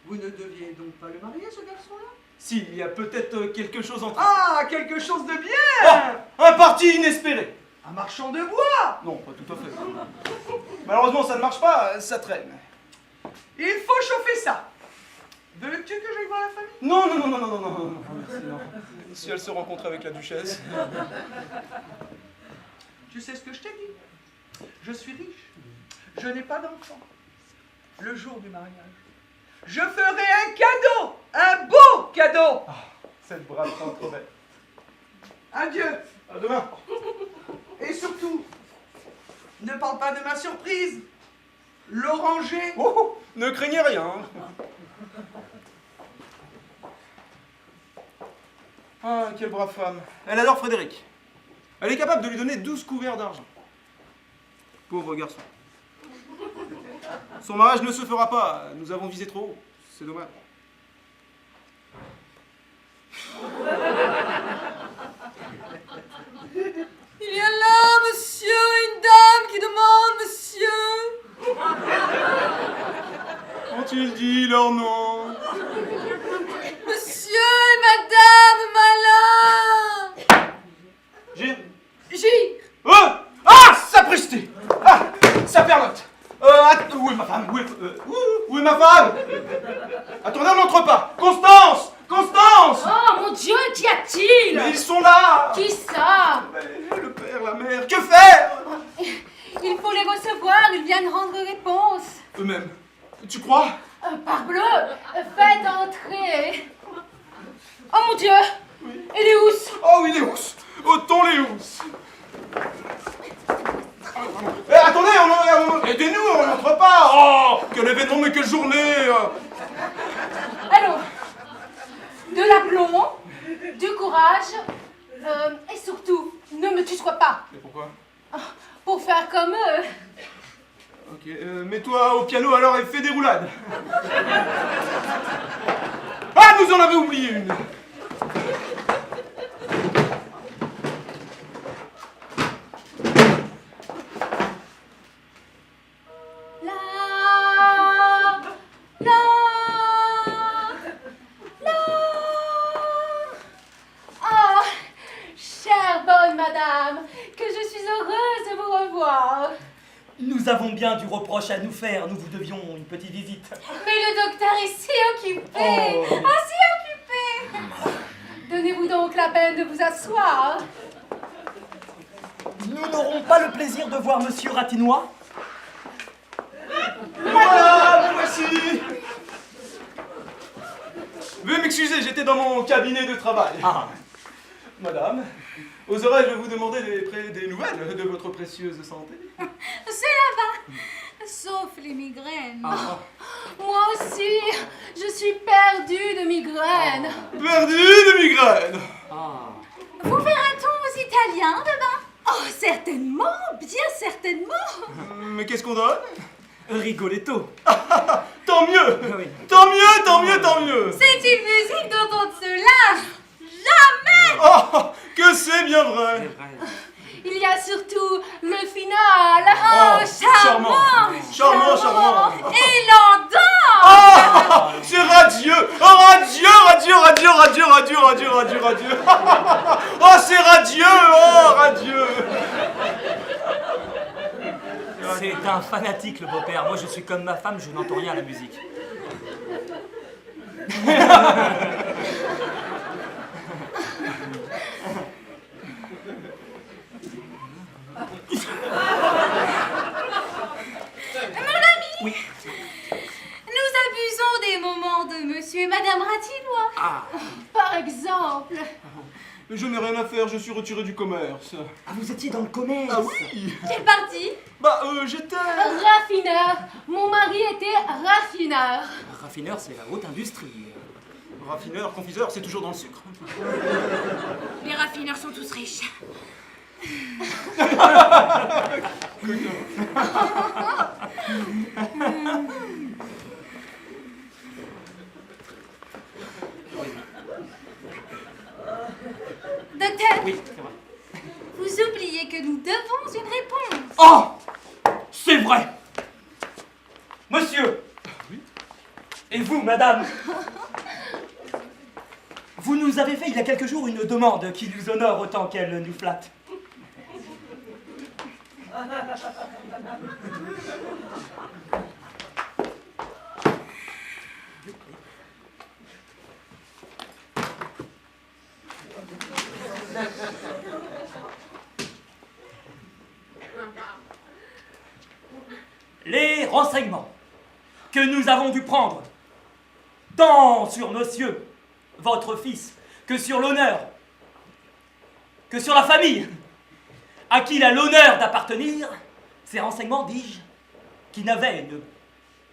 vous ne deviez donc pas le marier, ce garçon-là? Si, il y a peut-être quelque chose entre... Ah, quelque chose de bien. Un parti inespéré. Un marchand de bois. Non, pas tout à fait. Malheureusement, ça ne marche pas, ça traîne. Il faut chauffer ça. Veux-tu que j'aille voir la famille? Non, non, non, non, non, non, non, non, merci, non. Si elle se rencontre avec la duchesse... Tu sais ce que je t'ai dit? Je suis riche. Je n'ai pas d'enfant. Le jour du mariage, je ferai un cadeau. Un beau cadeau. Cette brave femme trop belle. Adieu. À demain. Et surtout, ne parle pas de ma surprise. L'oranger. Oh, ne craignez rien. Ah, quelle brave femme. Elle adore Frédéric. Elle est capable de lui donner 12 couverts d'argent. Pauvre garçon. Son mariage ne se fera pas. Nous avons visé trop haut. C'est dommage. Il y a là, monsieur, une dame qui demande monsieur. Ont-ils dit leur nom? Monsieur et madame Malin. J'ai... Gire. Ah, sapristi! Ah, saperlotte! Où est ma femme? Où est ma femme? Attendez, on n'entre pas! Constance! Constance! Oh mon Dieu, qu'y a-t-il? Mais ils sont là! Qui ça? Mais le père, la mère, que faire? Il faut les recevoir, ils viennent rendre réponse. Eux-mêmes. Tu crois? Parbleu, faites entrer. Oh mon Dieu, et les housses? Oh oui, les housses! Autant les housses! Eh, attendez, aidez-nous, on n'entre pas! Oh, quel événement, mais quelle journée! Allons, de l'aplomb, du courage, et surtout, ne me tutoie pas. Mais pourquoi? Pour faire comme eux. Ok, mets-toi au piano alors et fais des roulades. Ah, nous en avons oublié une. Ah, chère bonne madame, que je suis heureuse de vous revoir. Nous avons bien du reproche à nous faire, nous vous devions une petite visite. Mais le docteur est si occupé, Oh. si occupé. Donnez-vous donc la peine de vous asseoir. Nous n'aurons pas le plaisir de voir Monsieur Ratinois. Voilà, me voici. Veuillez m'excuser, j'étais dans mon cabinet de travail. Ah, Madame, oserais-je vous demander des nouvelles de votre précieuse santé? C'est là-bas. Sauf les migraines. Ah, Moi aussi, je suis perdue de migraine. perdu de migraine. Vous verra-t-on aux Italiens demain? Oh, certainement, bien certainement. Mais qu'est-ce qu'on donne? Rigoletto. Tant mieux! Oui. Tant mieux, tant mieux, tant mieux! C'est une musique dont on ne se lasse jamais. Oh, que c'est bien vrai! Il y a surtout le final. Oh, charmant. Charmant! Et l'endant. Oh, c'est radieux! Oh, radieux! Oh, c'est radieux! Oh, radieux! C'est un fanatique, le beau-père. Moi, je suis comme ma femme, je n'entends rien à la musique. Oui. Nous abusons des moments de monsieur et madame Ratillois. Par exemple. Je n'ai rien à faire, je suis retiré du commerce. Ah, vous étiez dans le commerce. Ah oui! Quelle partie? Bah, j'étais... Raffineur. Mon mari était raffineur. Raffineur, c'est la haute industrie. Raffineur, confiseur, c'est toujours dans le sucre. Les raffineurs sont tous riches. Docteur, Oui, c'est vrai. vous oubliez que nous devons une réponse. Oh! C'est vrai! Monsieur! Et vous, madame? Vous nous avez fait il y a quelques jours une demande qui nous honore autant qu'elle nous flatte. Les renseignements que nous avons dû prendre, tant sur monsieur, votre fils, que sur l'honneur, que sur la famille, à qui il a l'honneur d'appartenir, ces renseignements, dis-je, qui n'avaient, ne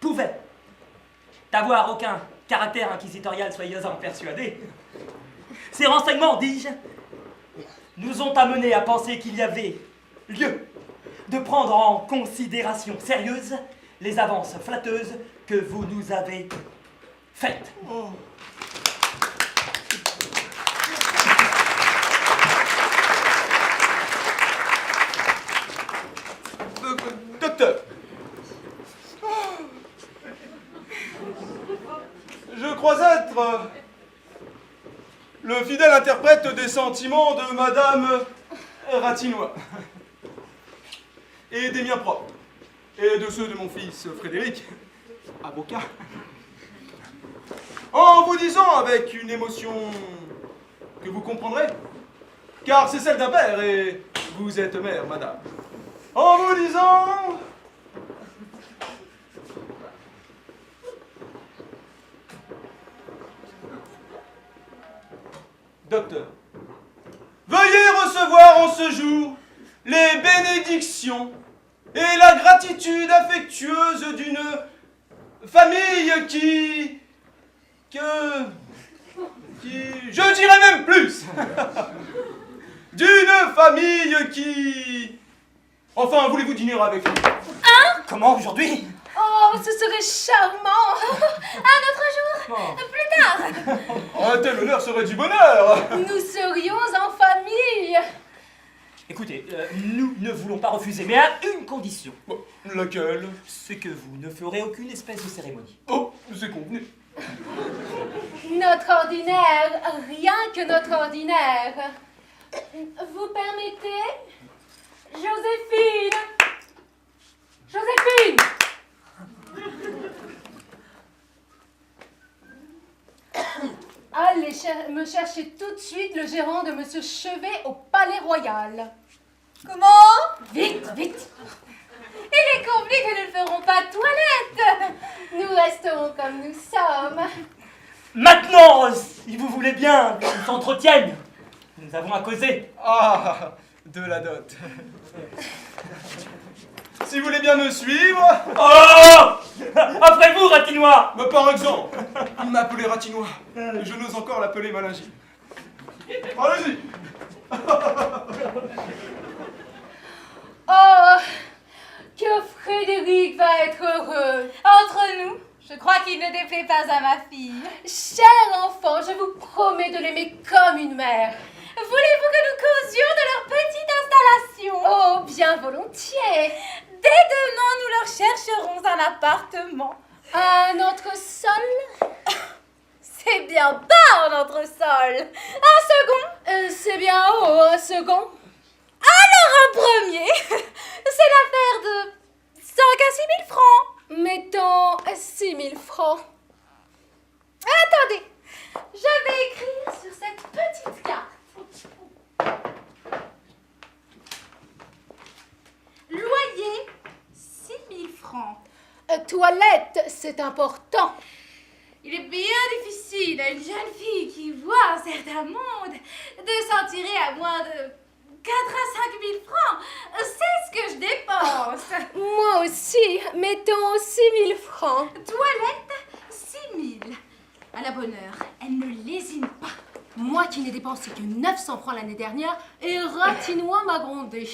pouvaient avoir aucun caractère inquisitorial, soyez-en persuadés, ces renseignements, dis-je, nous ont amenés à penser qu'il y avait lieu de prendre en considération sérieuse les avances flatteuses que vous nous avez faites. Oh. Docteur, je crois être le fidèle interprète des sentiments de Madame Ratillois et des miens propres et de ceux de mon fils Frédéric, avocat, en vous disant avec une émotion que vous comprendrez, car c'est celle d'un père et vous êtes mère, madame. En vous disant... Docteur, veuillez recevoir en ce jour les bénédictions et la gratitude affectueuse d'une famille qui... je dirais même plus d'une famille qui... Enfin, voulez-vous dîner avec nous? Comment aujourd'hui? Oh, ce serait charmant. Un autre jour, plus tard. Un tel honneur serait du bonheur. Nous serions en famille. Écoutez, nous ne voulons pas refuser, mais à une condition. Bon, laquelle? C'est que vous ne ferez aucune espèce de cérémonie. Oh, c'est convenu. Notre ordinaire, rien que notre ordinaire. Vous permettez? Joséphine! Joséphine! Allez me chercher tout de suite le gérant de Monsieur Chevet au Palais Royal. Comment? Vite, vite! Il est convenu que nous ne ferons pas de toilette. Nous resterons comme nous sommes. Maintenant, si vous voulez bien qu'on s'entretienne, nous avons à causer. Ah, de la dot. Si vous voulez bien me suivre... Oh! Après vous, Ratinois! Mais par exemple, il m'appelait Ratinois. Et je n'ose encore l'appeler Malingine. Allez-y. Oh, que Frédéric va être heureux. Entre nous, je crois qu'il ne déplaît pas à ma fille. Cher enfant, je vous promets de l'aimer comme une mère. Voulez-vous que nous causions de leur petite installation? Oh, bien volontiers. Dès demain, nous leur chercherons un appartement. Un entresol? C'est bien bas en entresol. Un second? C'est bien haut, un second. Alors un premier. C'est l'affaire de 5 à 6 000 francs. Mettons 6 000 francs. Attendez, je vais écrire sur cette petite carte. Loyer 6 000 francs. Toilette, c'est important. Il est bien difficile à une jeune fille qui voit un certain monde de s'en tirer à moins de 4 à 5 000 francs. C'est ce que je dépense. Moi aussi, mettons 6 000 francs. Toilette 6 000. À la bonne heure, elle ne lésine pas. Moi qui n'ai dépensé que 900 francs l'année dernière, et Ratinois m'a grondé.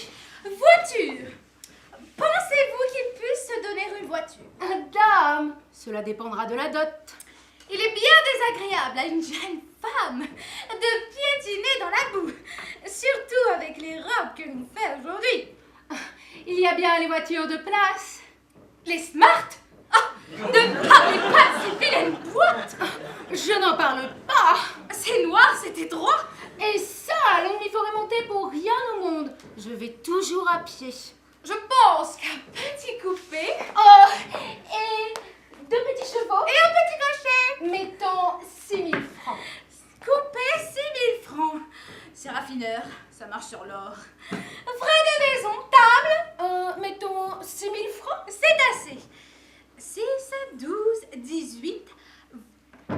Voiture. Pensez-vous qu'il puisse se donner une voiture? Dame, cela dépendra de la dot. Il est bien désagréable à une jeune femme de piétiner dans la boue, surtout avec les robes que l'on fait aujourd'hui. Il y a bien les voitures de place. Les smart? Ah, ne parlez pas de ces vilaines boîtes. Je n'en parle pas. C'est noir, c'est étroit. Et ça, on m'y ferait monter pour rien au monde. Je vais toujours à pied. Je pense qu'un petit coupé Oh, et 2 petits chevaux. et un petit cocher. Mettons 6 000 francs. Coupé 6 000 francs. C'est raffineur, ça marche sur l'or. Frais de maison, table. Mettons 6 000 francs. C'est assez. 6, 12, 18,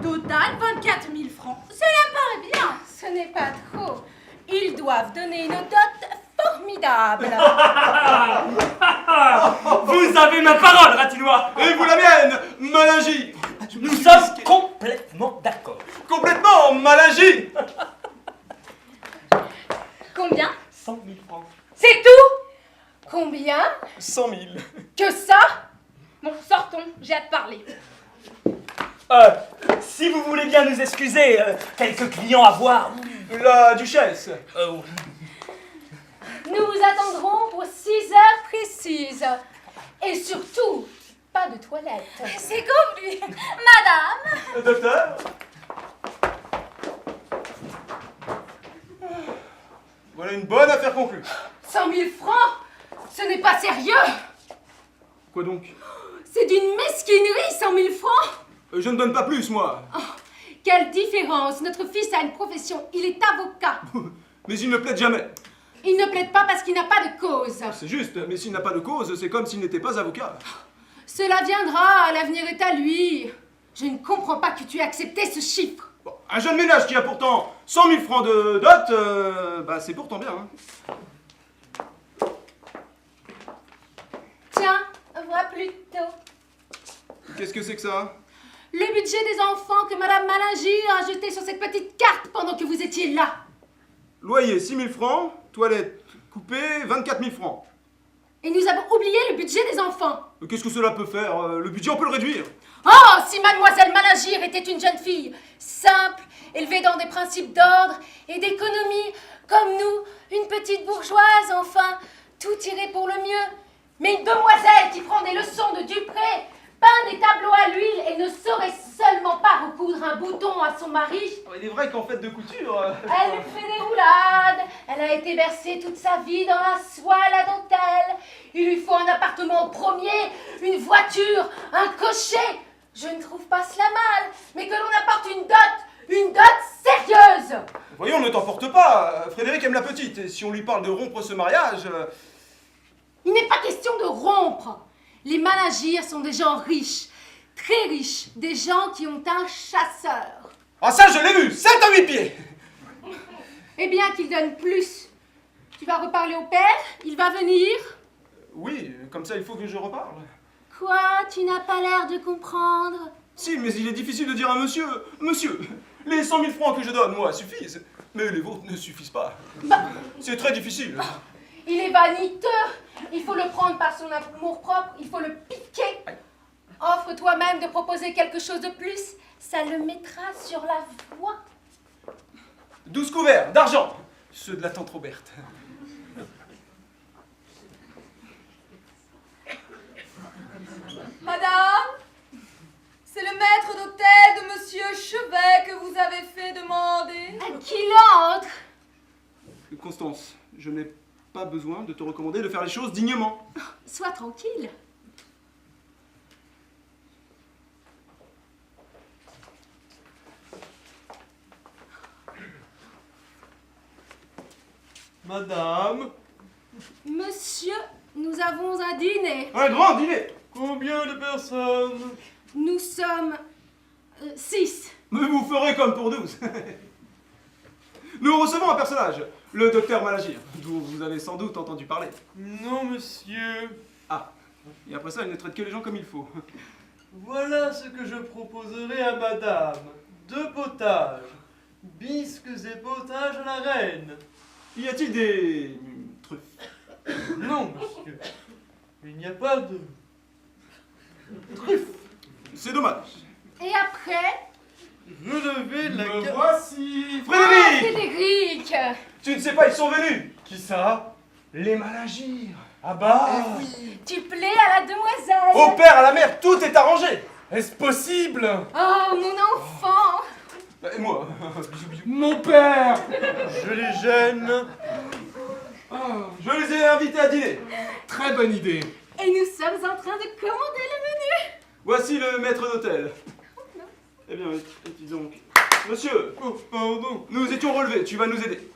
total 24 000 francs. Cela me paraît bien. Ce n'est pas trop. Ils doivent donner une dot formidable. Vous avez ma parole, Ratinois. Et vous la mienne, Malingy. Nous sommes complètement d'accord. Complètement, Malingy. Combien? 100 000 francs. C'est tout? Combien? 100 000. Que ça? Bon, sortons, j'ai hâte de parler. Si vous voulez bien nous excuser, quelques clients à voir. La duchesse. Nous vous attendrons pour 6 heures précises. Et surtout, pas de toilette. C'est convenu. Madame. Docteur. Voilà une bonne affaire conclue. 100 000 francs? Ce n'est pas sérieux. Quoi donc? C'est d'une mesquinerie, 100 000 francs. Je ne donne pas plus, moi. Quelle différence. Notre fils a une profession. Il est avocat. Mais il ne plaide jamais. Il ne plaide pas parce qu'il n'a pas de cause. C'est juste, mais s'il n'a pas de cause, c'est comme s'il n'était pas avocat. Cela viendra, l'avenir est à lui. Je ne comprends pas que tu aies accepté ce chiffre. Bon, un jeune ménage qui a pourtant 100 000 francs de dot, c'est pourtant bien. Hein. Tiens, vois plutôt. Qu'est-ce que c'est que ça? Le budget des enfants que Madame Malingy a jeté sur cette petite carte pendant que vous étiez là. Loyer 6 000 francs, toilette coupée 24 000 francs. Et nous avons oublié le budget des enfants. Qu'est-ce que cela peut faire? Le budget, on peut le réduire. Oh, si Mademoiselle Malingy était une jeune fille, simple, élevée dans des principes d'ordre et d'économie, comme nous, une petite bourgeoise, enfin, tout irait pour le mieux. Mais une demoiselle qui prend des leçons de Dupré, peint des tableaux à l'huile et ne saurait seulement pas recoudre un bouton à son mari. Il est vrai qu'en fait de couture... Elle fait des roulades, elle a été bercée toute sa vie dans la soie à la dentelle. Il lui faut un appartement au premier, une voiture, un cocher. Je ne trouve pas cela mal, mais que l'on apporte une dot sérieuse. Voyons, ne t'emporte pas. Frédéric aime la petite, et si on lui parle de rompre ce mariage... Il n'est pas question de rompre. Les Malingy sont des gens riches, très riches, des gens qui ont un chasseur. Ah ça, je l'ai vu, 7 à 8 pieds. Eh bien, qu'il donne plus. Tu vas reparler au père, il va venir. Oui, comme ça il faut que je reparle. Quoi, tu n'as pas l'air de comprendre. Si, mais il est difficile de dire à monsieur, monsieur. Les 100 000 francs que je donne, moi, suffisent. Mais les vôtres ne suffisent pas. Bah, C'est très difficile. il est vaniteux. Il faut le prendre par son amour-propre. Il faut le piquer. Offre toi-même de proposer quelque chose de plus. Ça le mettra sur la voie. 12 couverts d'argent. Ceux de la tante Roberte. Madame, c'est le maître d'hôtel de Monsieur Chevet que vous avez fait demander. Qu'il entre. Constance, je n'ai pas besoin de te recommander de faire les choses dignement. Sois tranquille. Madame. Monsieur, nous avons un dîner. Un grand dîner. Combien de personnes? Nous sommes 6. Mais vous ferez comme pour 12. Nous recevons un personnage, le docteur Malagir, dont vous avez sans doute entendu parler. Non, monsieur. Ah, et après ça, il ne traite que les gens comme il faut. Voilà ce que je proposerai à madame. 2 potages. Bisques et potages à la reine. Y a-t-il des truffes? Non, monsieur. Il n'y a pas de... C'est dommage. Et après, Relevez la carte. Voici. oh, Frédéric, Frédéric. tu ne sais pas, ils sont venus. Qui ça? Les Malagir. Ah bah. Tu plais à la demoiselle. Au père, à la mère, tout est arrangé. Est-ce possible? Oh, mon enfant. Et moi. Bisous, bisous. Mon père! Je les gêne. Je les ai invités à dîner. Très bonne idée. Et nous sommes en train de commander le menu. Voici le maître d'hôtel. Eh bien, dis donc. Monsieur, Oh, pardon. nous étions relevés, tu vas nous aider.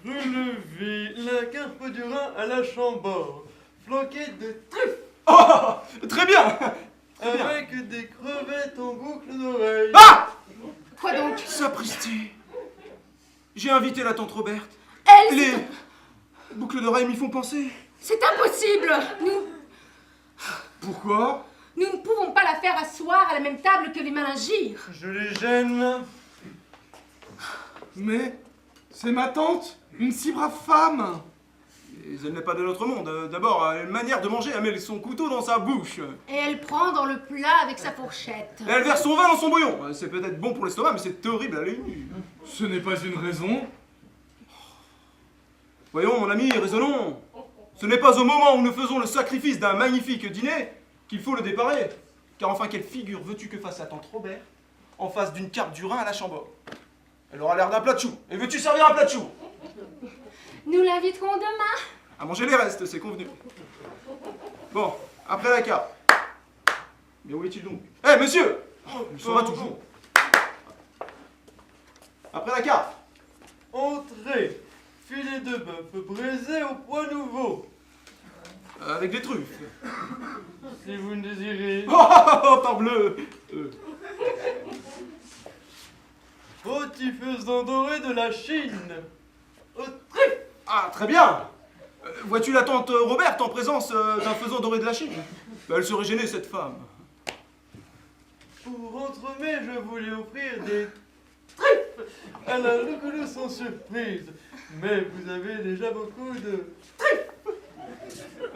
Relevez la carpe du Rhin à la Chambord, flanquée de truffes, Oh, très bien. Très bien. avec des crevettes en boucle d'oreille. Ah! Quoi donc? Sapristi. J'ai invité la tante Roberte. Elle, Les boucles d'oreilles m'y font penser. c'est impossible. Pourquoi? Nous ne pouvons pas la faire asseoir à la même table que les Malingir. Je les gêne. Mais c'est ma tante, une si brave femme. Mais elle n'est pas de notre monde. D'abord, elle a une manière de manger, elle met son couteau dans sa bouche. Et elle prend dans le plat avec sa fourchette. Et elle verse son vin dans son bouillon. C'est peut-être bon pour l'estomac, mais c'est horrible à l'œil nu. Ce n'est pas une raison. Voyons, mon ami, raisonnons. Ce n'est pas au moment où nous faisons le sacrifice d'un magnifique dîner qu'il faut le déparer. Car enfin, quelle figure veux-tu que fasse la tante Robert en face d'une carpe du Rhin à la Chambord? Elle aura l'air d'un plat de choux. Et veux-tu servir un plat de choux? Nous l'inviterons demain. À manger les restes, c'est convenu. Bon, après la carpe. Mais où est-il donc? Eh, monsieur! Il sera toujours. Après la carpe. Entrée, filet de bœuf braisé au pois nouveau. Avec des truffes. Si vous ne désirez. Oh, parbleu! Rôti faisant doré de la Chine. Au truffes. Ah, très bien! Vois-tu la tante Roberte en présence d'un faisan doré de la Chine? Elle serait gênée, cette femme. Pour entremets, je voulais offrir des truffes à la loukoulou sans surprise. Mais vous avez déjà beaucoup de...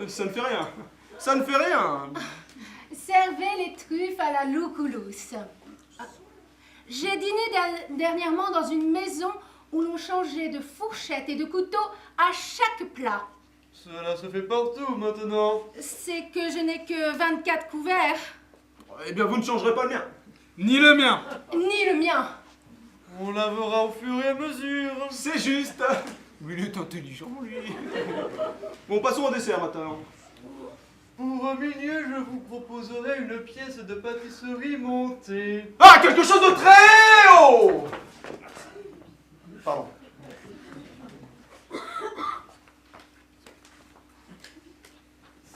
Ça ne fait rien. Ça ne fait rien. Servez les truffes à la loukoulous. J'ai dîné dernièrement dans une maison où l'on changeait de fourchette et de couteau à chaque plat. Cela se fait partout maintenant. C'est que je n'ai que 24 couverts, Eh bien, vous ne changerez pas le mien. Ni le mien. ni le mien. On lavera au fur et à mesure. C'est juste. Mais il est intelligent, lui. Bon, passons au dessert maintenant. Pour un milieu, je vous proposerai une pièce de pâtisserie montée. Ah, quelque chose de très haut! Pardon.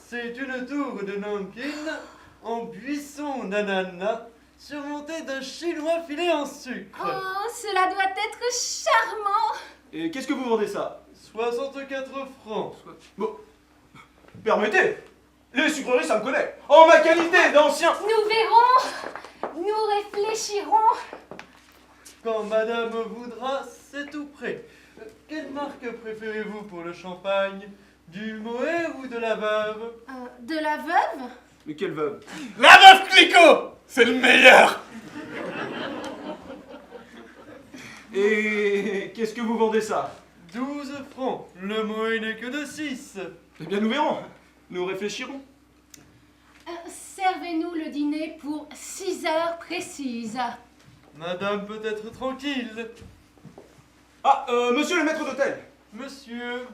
C'est une tour de Nankin en buisson d'ananas surmontée d'un chinois filé en sucre. Oh, cela doit être charmant. Et qu'est-ce que vous vendez ça? 64 francs. Bon. Permettez. Les sucreries, ça me connaît. En ma qualité d'ancien... Nous verrons, nous réfléchirons. Quand madame voudra, c'est tout prêt. Quelle marque préférez-vous pour le champagne? Du Moët ou de la Veuve? De la veuve? Mais quelle veuve? La veuve Clicquot! C'est le meilleur! Et qu'est-ce que vous vendez ça? 12 francs. Le Moët n'est que de 6. Eh bien, nous verrons. Nous réfléchirons. Servez-nous le dîner pour 6 heures précises. Madame peut être tranquille. Ah, monsieur le maître d'hôtel. Monsieur.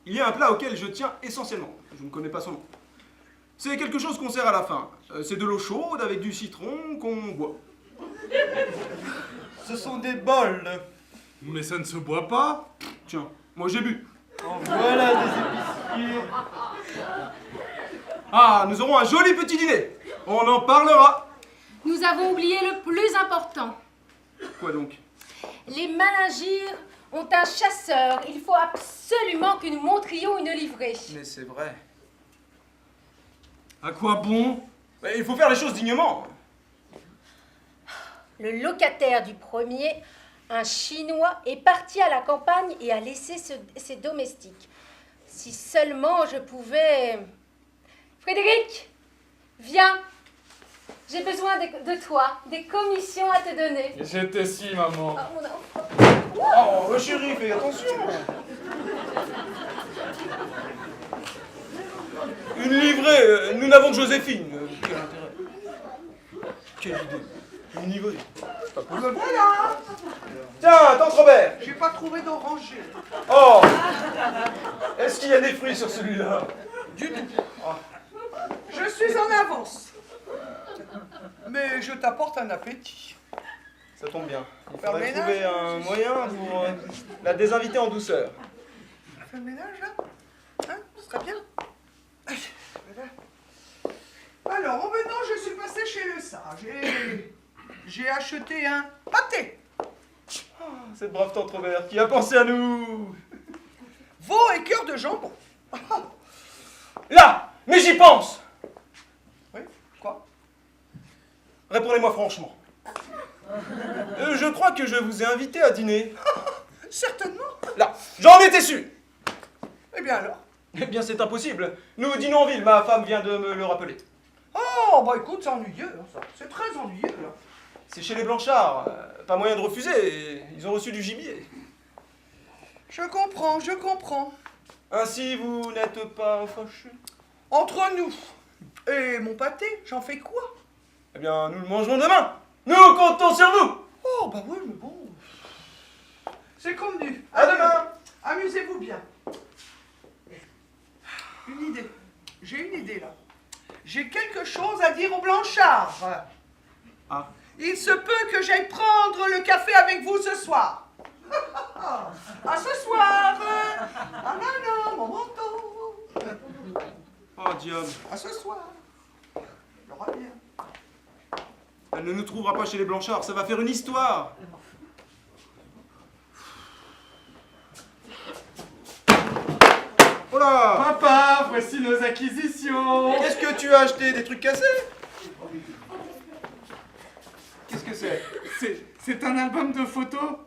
Il y a un plat auquel je tiens essentiellement. Je ne connais pas son nom. C'est quelque chose qu'on sert à la fin. C'est de l'eau chaude avec du citron qu'on boit. Ce sont des bols. Mais ça ne se boit pas. Tiens, moi j'ai bu. En voilà des épiciers. Ah, nous aurons un joli petit dîner. On en parlera. Nous avons oublié le plus important. Quoi donc? Les Malingyres ont un chasseur. Il faut absolument que nous montrions une livrée. Mais c'est vrai. À quoi bon? Mais il faut faire les choses dignement. Le locataire du premier, un Chinois, est parti à la campagne et a laissé ses domestiques. Si seulement je pouvais... Frédéric, viens. J'ai besoin de toi, des commissions à te donner. J'étais si, maman. Oh, mon enfant. Oh, chérie, fais attention. Une livrée, nous n'avons que Joséphine. Quel intérêt? Quelle idée? Une livrée. C'est pas possible. Voilà. Tiens, tante Robert. J'ai pas trouvé d'oranger. Oh, est-ce qu'il y a des fruits sur celui-là? Du tout. Je suis en avance. Mais je t'apporte un appétit. Ça tombe bien. Il Faire faudrait le trouver ménage, un moyen pour la désinviter en douceur. Fais le ménage, là. Hein, ce serait bien. Aïe, voilà. Alors, en venant, je suis passé chez le sage et j'ai acheté un pâté. Cette brave tante Robert qui a pensé à nous. Veau et cœur de jambon. Là, mais j'y pense. Oui, quoi? Répondez-moi franchement. Je crois que je vous ai invité à dîner. Certainement. Là, j'en étais sûr. Eh bien alors? Eh bien, c'est impossible. Nous dînons en ville, ma femme vient de me le rappeler. Oh, bah écoute, c'est ennuyeux, hein, ça. C'est très ennuyeux, là. C'est chez les Blanchards. Pas moyen de refuser. Ils ont reçu du gibier. Je comprends, je comprends. Ainsi, vous n'êtes pas fâchés? Entre nous et mon pâté, j'en fais quoi? Eh bien, nous le mangerons demain. Nous comptons sur vous. Oh, bah oui, mais bon. C'est convenu. À demain. Amusez-vous bien. Une idée. J'ai une idée, là. J'ai quelque chose à dire aux Blanchards. Ah. Il se peut que j'aille prendre le café avec vous ce soir. À ce soir. Ah non, mon manteau. Oh, diable. À ce soir. L'aura bien. Elle ne nous trouvera pas chez les Blanchards. Ça va faire une histoire. Oh là! Papa, voici nos acquisitions. Qu'est-ce que tu as acheté? Des trucs cassés? Qu'est-ce que c'est? C'est un album de photos.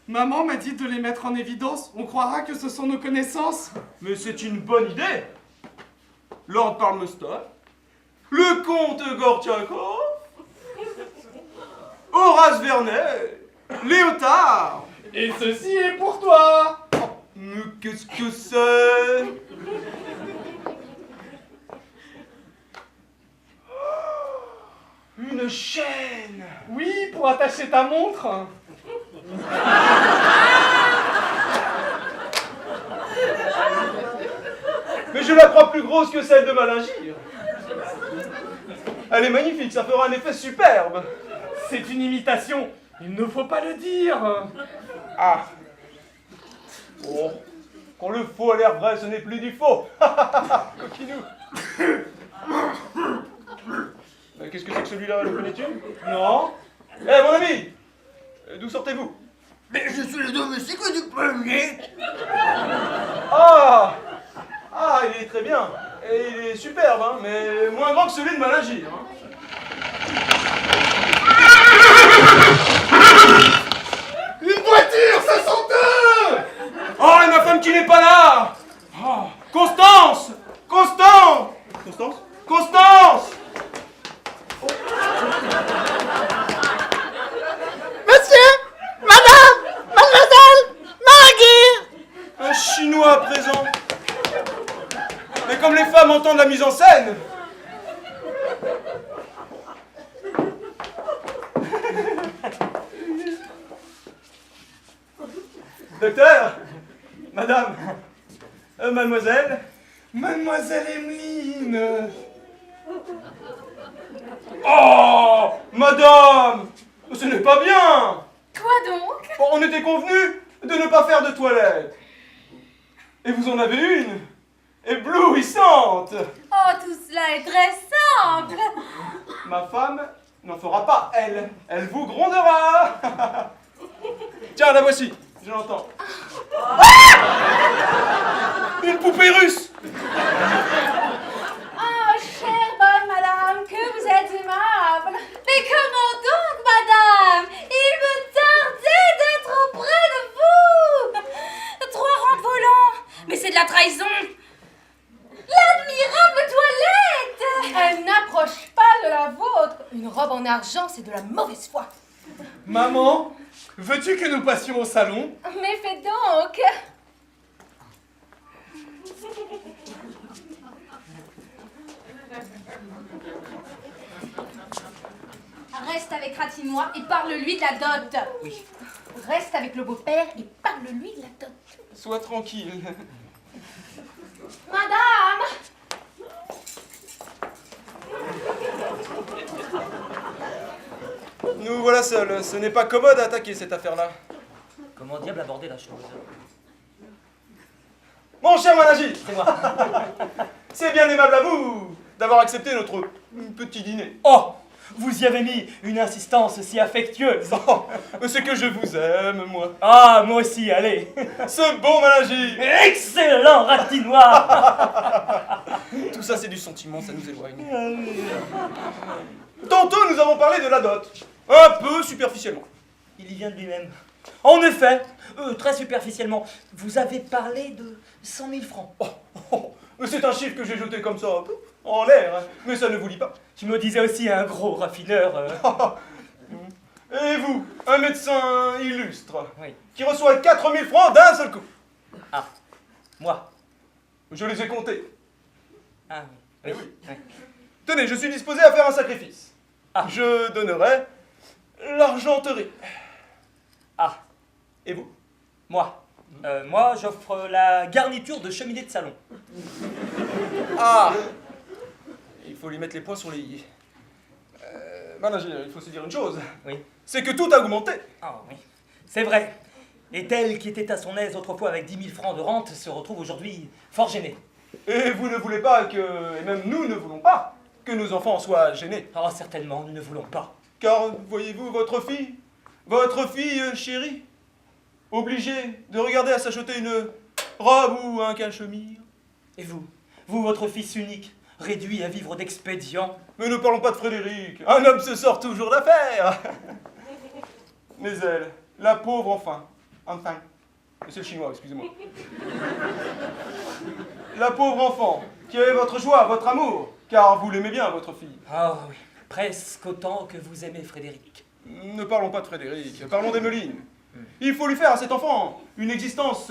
Maman m'a dit de les mettre en évidence. On croira que ce sont nos connaissances. Mais c'est une bonne idée! Lord Palmerston, le comte Gortchakov, Horace Vernet, Léotard. Et ceci est pour toi. Mais qu'est-ce que c'est? Une chaîne! Oui, pour attacher ta montre. Mais je la crois plus grosse que celle de Malingyre. Elle est magnifique, ça fera un effet superbe. C'est une imitation. Il ne faut pas le dire. Ah. Oh. Quand le faux a l'air vrai, ce n'est plus du faux. Coquinou. Qu'est-ce que c'est que celui-là, le connais-tu? Non. Eh, mon ami, d'où sortez-vous? Mais je suis le domestique du premier. Ah. Ah, il est très bien. Et il est superbe, hein, mais moins grand que celui de Malingyre. Hein. femme qui n'est pas là. Oh, Constance! Constance! Constance? Constance! Monsieur, madame, mademoiselle, Marie! Un Chinois à présent. Mais comme les femmes entendent la mise en scène. Docteur, madame, mademoiselle. Mademoiselle Emeline. Oh, madame, ce n'est pas bien. Quoi donc? Bon, on était convenu de ne pas faire de toilette. Et vous en avez une, éblouissante. Oh, tout cela est très simple. Ma femme n'en fera pas, elle. Elle vous grondera. Tiens, la voici, je l'entends. Une poupée russe. Oh, chère bonne madame, que vous êtes aimable. Mais comment donc, madame? Il me tardait d'être auprès de vous. 3 rangs de volants. Mais c'est de la trahison. L'admirable toilette. Elle n'approche pas de la vôtre. Une robe en argent, c'est de la mauvaise foi. Maman, veux-tu que nous passions au salon? Mais fais donc. Reste avec Ratinois et parle-lui de la dot. Oui. Reste avec le beau-père et parle-lui de la dot. Sois tranquille. Madame! Nous voilà seuls. Ce n'est pas commode à attaquer cette affaire-là. Comment diable aborder la chose? Mon cher Managi, C'est moi. c'est bien aimable à vous d'avoir accepté notre petit dîner. Oh, vous y avez mis une insistance si affectueuse. Oh, c'est que je vous aime, moi. Ah, moi aussi, allez. Ce bon Managi. Excellent Ratinois. Tout ça, c'est du sentiment, ça nous éloigne. Tantôt, nous avons parlé de la dot. Un peu superficiellement. Il y vient de lui-même. En effet, très superficiellement, vous avez parlé de 100 000 francs. C'est un chiffre que j'ai jeté comme ça, en l'air, hein, mais ça ne vous lit pas. Tu me disais aussi un gros raffineur. Et vous, un médecin illustre, Oui. qui reçoit 4 000 francs d'un seul coup. Ah, moi. Je les ai comptés. Ah oui. Oui. Oui. Tenez, je suis disposé à faire un sacrifice. Ah. Je donnerai l'argenterie. Ah, Et vous? moi. Moi, j'offre la garniture de cheminée de salon. Ah! Il faut lui mettre les points sur les i. Manager, il faut se dire une chose. Oui. C'est que tout a augmenté. Ah oui, c'est vrai. Et tel qui était à son aise autrefois avec 10 000 francs de rente se retrouve aujourd'hui fort gêné. Et vous ne voulez pas que, et même nous ne voulons pas, que nos enfants soient gênés. Oh, certainement, nous ne voulons pas. Car, voyez-vous, votre fille chérie, obligée de regarder à s'acheter une robe ou un cachemire. Et vous, votre fils unique, réduit à vivre d'expédients. Mais ne parlons pas de Frédéric, un homme se sort toujours d'affaires. Mais elle, la pauvre enfin, c'est le chinois, excusez-moi. La pauvre enfant, qui avait votre joie, votre amour, car vous l'aimez bien, votre fille. Ah oui, presque autant que vous aimez Frédéric. Ne parlons pas de Frédéric, parlons d'Emeline. Il faut lui faire à cet enfant une existence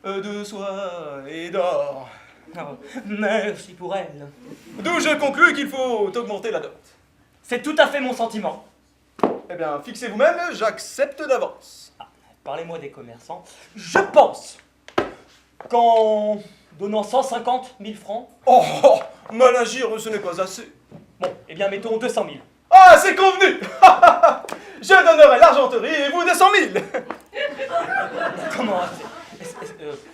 de soie et d'or. Oh, merci pour elle. D'où je conclus qu'il faut augmenter la dot. C'est tout à fait mon sentiment. Eh bien, fixez vous-même, j'accepte d'avance. Parlez-moi des commerçants. Je pense qu'en donnant 150 000 francs... Oh, mal agir, ce n'est pas assez. Bon, eh bien, mettons 200 000. Ah, c'est convenu. Je donnerai l'argenterie et vous 200 000. Comment?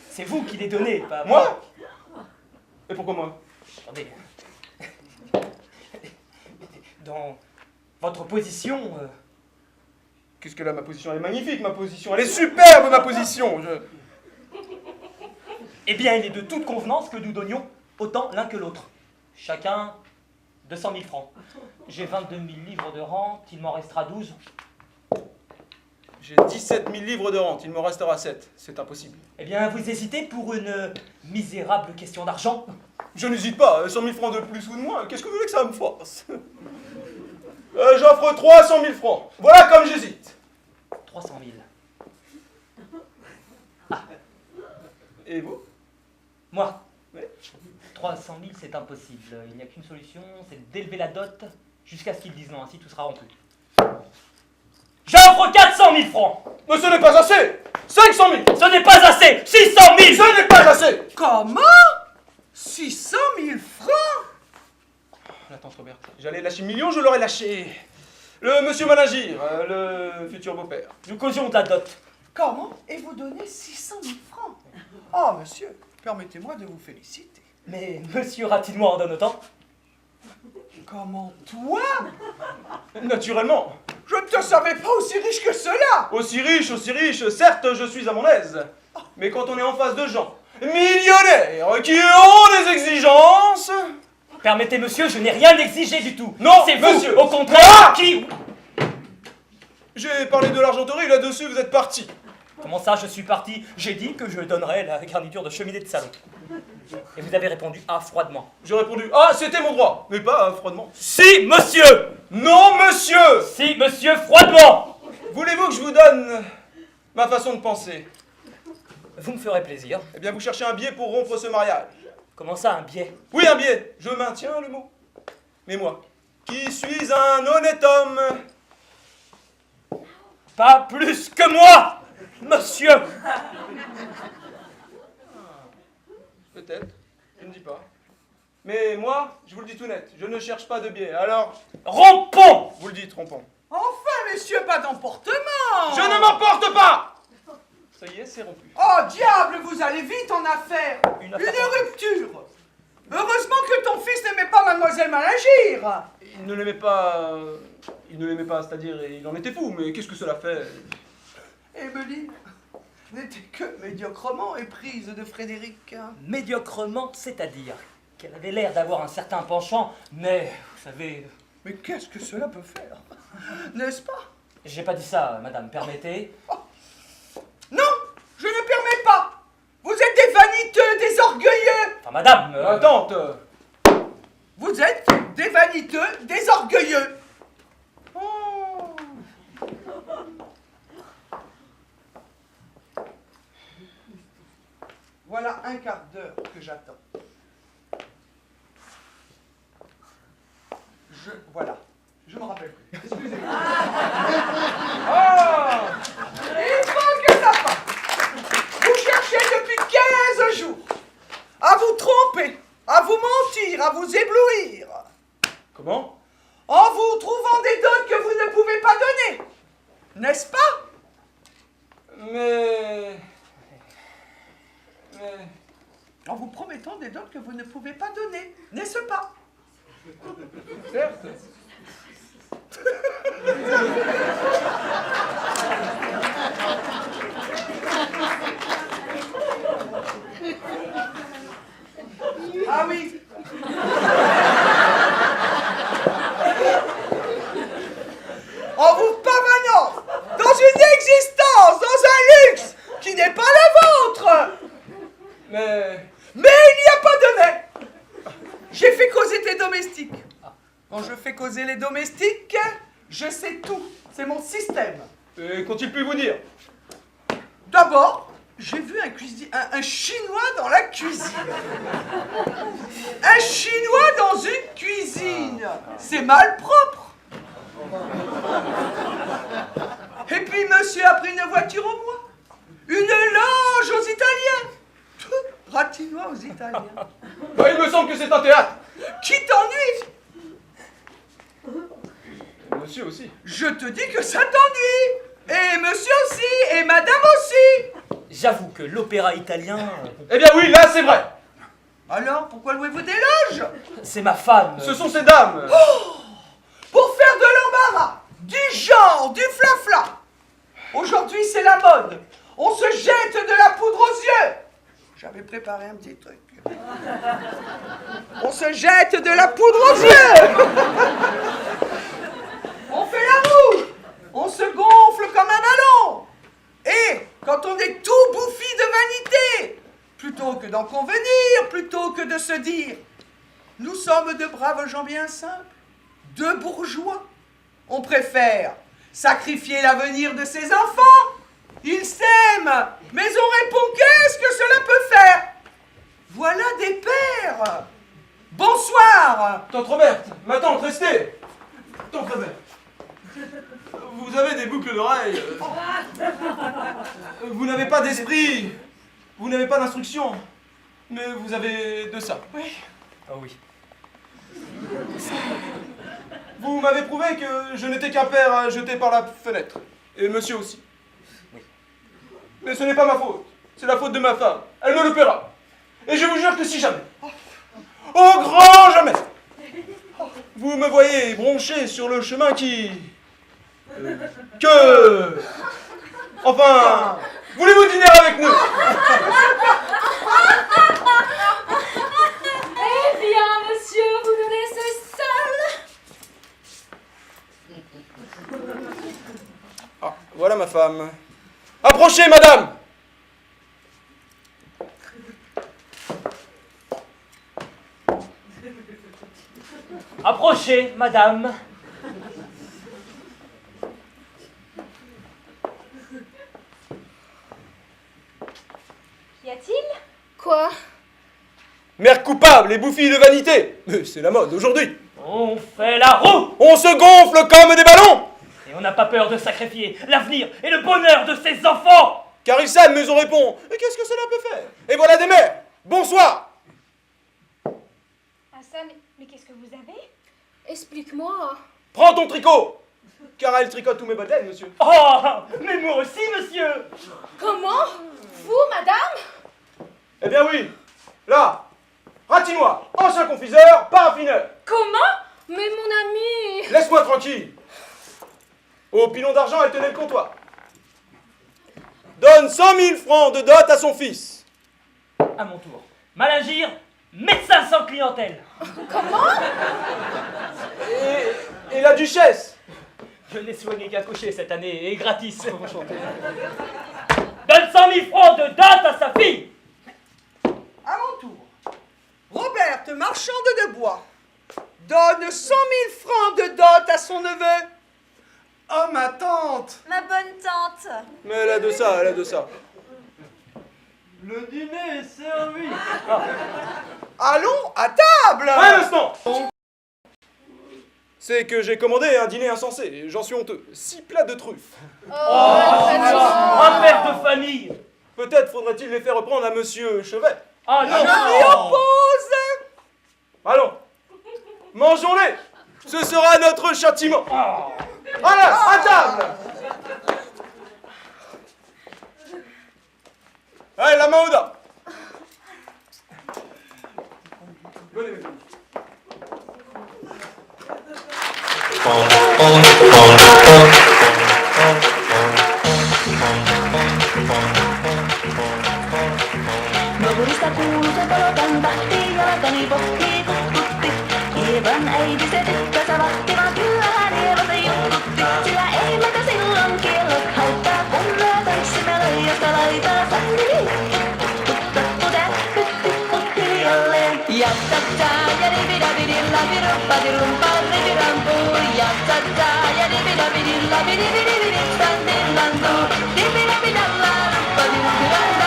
C'est vous qui les donnez, pas Moi? Et pourquoi moi? Attendez. Dans votre position... Qu'est-ce que là, ma position? Elle est magnifique, ma position. Elle est superbe, ma position. Eh bien, il est de toute convenance que nous donnions autant l'un que l'autre. Chacun 200 000 francs. J'ai 22 000 livres de rente, il m'en restera 12. J'ai 17 000 livres de rente, il me restera 7. C'est impossible. Eh bien, vous hésitez pour une misérable question d'argent? Je n'hésite pas, 100 000 francs de plus ou de moins, qu'est-ce que vous voulez que ça me fasse? J'offre 300 000 francs. Voilà comme j'hésite. 300 000. Et vous? Moi? Oui. 300 000, c'est impossible. Il n'y a qu'une solution, c'est d'élever la dot jusqu'à ce qu'ils disent non, ainsi tout sera rempli. J'offre 400 000 francs. Mais ce n'est pas assez. 500 000. Ce n'est pas assez. 600 000. Ce n'est pas assez. Comment 600 000 francs? La tante Robert, j'allais lâcher 1 million, je l'aurais lâché. Le monsieur Malingir, le futur beau-père. Nous causions de la dot. Comment? Et vous donnez 600 000 francs? Oh, monsieur, permettez-moi de vous féliciter. Mais monsieur Ratinois en donne autant? Comment toi? Naturellement. Je ne te savais pas aussi riche que cela. Aussi riche, certes, je suis à mon aise. Mais quand on est en face de gens millionnaires qui ont des exigences... Permettez, monsieur, je n'ai rien exigé du tout. Non, c'est vous, monsieur. au contraire, qui... J'ai parlé de l'argenterie, là-dessus vous êtes parti. Comment ça, je suis parti? J'ai dit que je donnerais la garniture de cheminée de salon. Et vous avez répondu « ah » froidement. J'ai répondu « ah, c'était mon droit », mais pas froidement. Si, monsieur! Non, monsieur! Si, monsieur, froidement! Voulez-vous que je vous donne ma façon de penser? Vous me ferez plaisir. Eh bien, vous cherchez un biais pour rompre ce mariage. Comment ça, un biais? Oui, un biais. Je maintiens le mot. Mais moi, qui suis un honnête homme... Pas plus que moi, monsieur! Peut-être, je ne dis pas. Mais moi, je vous le dis tout net, je ne cherche pas de biais. Alors, rompons! Vous le dites, rompons. Enfin, messieurs, pas d'emportement. Je ne m'emporte pas! Ça y est, c'est rompu. Oh, diable, vous allez vite en affaire. Une Une affaire. rupture. Heureusement que ton fils n'aimait pas mademoiselle Malingir. Il ne l'aimait pas... Il ne l'aimait pas, c'est-à-dire, il en était fou, mais qu'est-ce que cela fait? Emeline n'était que médiocrement éprise de Frédéric. Médiocrement, c'est-à-dire qu'elle avait l'air d'avoir un certain penchant, mais, vous savez... Mais qu'est-ce que cela peut faire? N'est-ce pas? J'ai pas dit ça, madame, permettez. Non, je ne permets pas. Vous êtes des vaniteux, des orgueilleux. Enfin, madame... Tante. Vous êtes des vaniteux, des orgueilleux. Oh. Voilà un quart d'heure que j'attends. Voilà. Je me rappelle plus. Excusez-moi. Oh! Il faut que ça passe. Vous cherchez depuis 15 jours à vous tromper, à vous mentir, à vous éblouir. Comment? En vous trouvant des dots que vous ne pouvez pas donner. N'est-ce pas? Mais... En vous promettant des dots que vous ne pouvez pas donner. N'est-ce pas? Certes. Ah oui. En vous pavanant dans une existence, dans un luxe qui n'est pas la vôtre. Mais il n'y a pas de mais. J'ai fait causer tes domestiques. Quand je fais causer les domestiques, je sais tout. C'est mon système. qu'ont-ils pu vous dire? D'abord, j'ai vu un Chinois dans la cuisine. Un Chinois dans une cuisine. C'est mal propre. Et puis monsieur a pris une voiture au bois. Une loge aux Italiens. Ratinois aux Italiens. Il me semble que c'est un théâtre. Qui t'ennuie? Monsieur aussi. Je te dis que ça t'ennuie. Et monsieur aussi. Et madame aussi. J'avoue que l'opéra italien... Eh bien oui, là c'est vrai. Alors, pourquoi louez-vous des loges? C'est ma femme. Ce sont ces dames. Oh, pour faire de l'embarras, du genre, du flafla. Aujourd'hui, c'est la mode. On se jette de la poudre aux yeux. J'avais préparé un petit truc. On se jette de la poudre aux yeux. On fait la roue. On se gonfle comme un ballon. d'en convenir plutôt que de se dire « Nous sommes de braves gens bien simples, de bourgeois. On préfère sacrifier l'avenir de ses enfants. Ils s'aiment, mais on répond qu'est-ce que cela peut faire? Voilà des pères. Bonsoir. Tante Roberte, ma tante, restez. Tante Roberte, vous avez des boucles d'oreilles. Vous n'avez pas d'esprit. Vous n'avez pas d'instruction. Mais vous avez de ça. Oui. Ah oui. Vous m'avez prouvé que je n'étais qu'un père jeté par la fenêtre. Et monsieur aussi. Oui. Mais ce n'est pas ma faute. C'est la faute de ma femme. Elle me le paiera. Et je vous jure que si jamais, au grand jamais, vous me voyez broncher sur le chemin qui... Enfin, voulez-vous dîner avec nous? Eh bien, monsieur, vous nous laissez seuls. Ah, voilà ma femme. Approchez, madame. Approchez, madame. Qu'y a-t-il? Quoi? Mère coupable et bouffille de vanité. Mais c'est la mode aujourd'hui. On fait la roue On se gonfle comme des ballons. et on n'a pas peur de sacrifier l'avenir et le bonheur de ses enfants. Car ils s'aiment, mais on répond. Et qu'est-ce que cela peut faire? Et voilà des mères. Bonsoir. Ah ça, mais qu'est-ce que vous avez? Explique-moi. Prends ton tricot. Car elle tricote tous mes baptêmes, monsieur. Oh, mais moi aussi, monsieur. Comment? Vous, madame? Eh bien oui. Là. Ratinois, ancien confiseur, paraffineur. Comment? Mais mon ami... Laisse-moi tranquille. Au pilon d'argent, elle tenait le comptoir. Donne 100 000 francs de dot à son fils. À mon tour. Malingir, médecin sans clientèle. Et la duchesse. Je n'ai soigné qu'un cocher cette année et gratis. Donne 100 000 francs de dot à sa fille. À mon tour. Roberte, marchande de bois, donne 100 000 francs de dot à son neveu. Oh, ma tante! Ma bonne tante. Mais elle a de ça, elle a de ça. Le dîner est servi. Allons à table. Un instant. C'est que j'ai commandé un dîner insensé, j'en suis honteux. 6 plats de truffes. Un père de famille. Peut-être faudrait-il les faire reprendre à monsieur Chevet. Ah non. Je m'y oppose. Allons, mangeons-les. Ce sera notre châtiment. Allez, à table. Allez, la main au dos. Venez, venez. Nurista kuuluu se polokan tahti, jalkani pohtii kuttutti. Hieman äiti se tyttönsä vahti, vaan kyllähän Eeva se juttutti. Sillä ei meitä silloin kiellot haittaa, kun me tanssimme laidasta laitaa sangeli. Putti jälleen. Ja tata ja dibidabidilla biruppa dirumpa ridirampu. Ja tata ja dibidabidilla bidibidibidippandilandu. Dibidabidalla rumpa dirupiranda.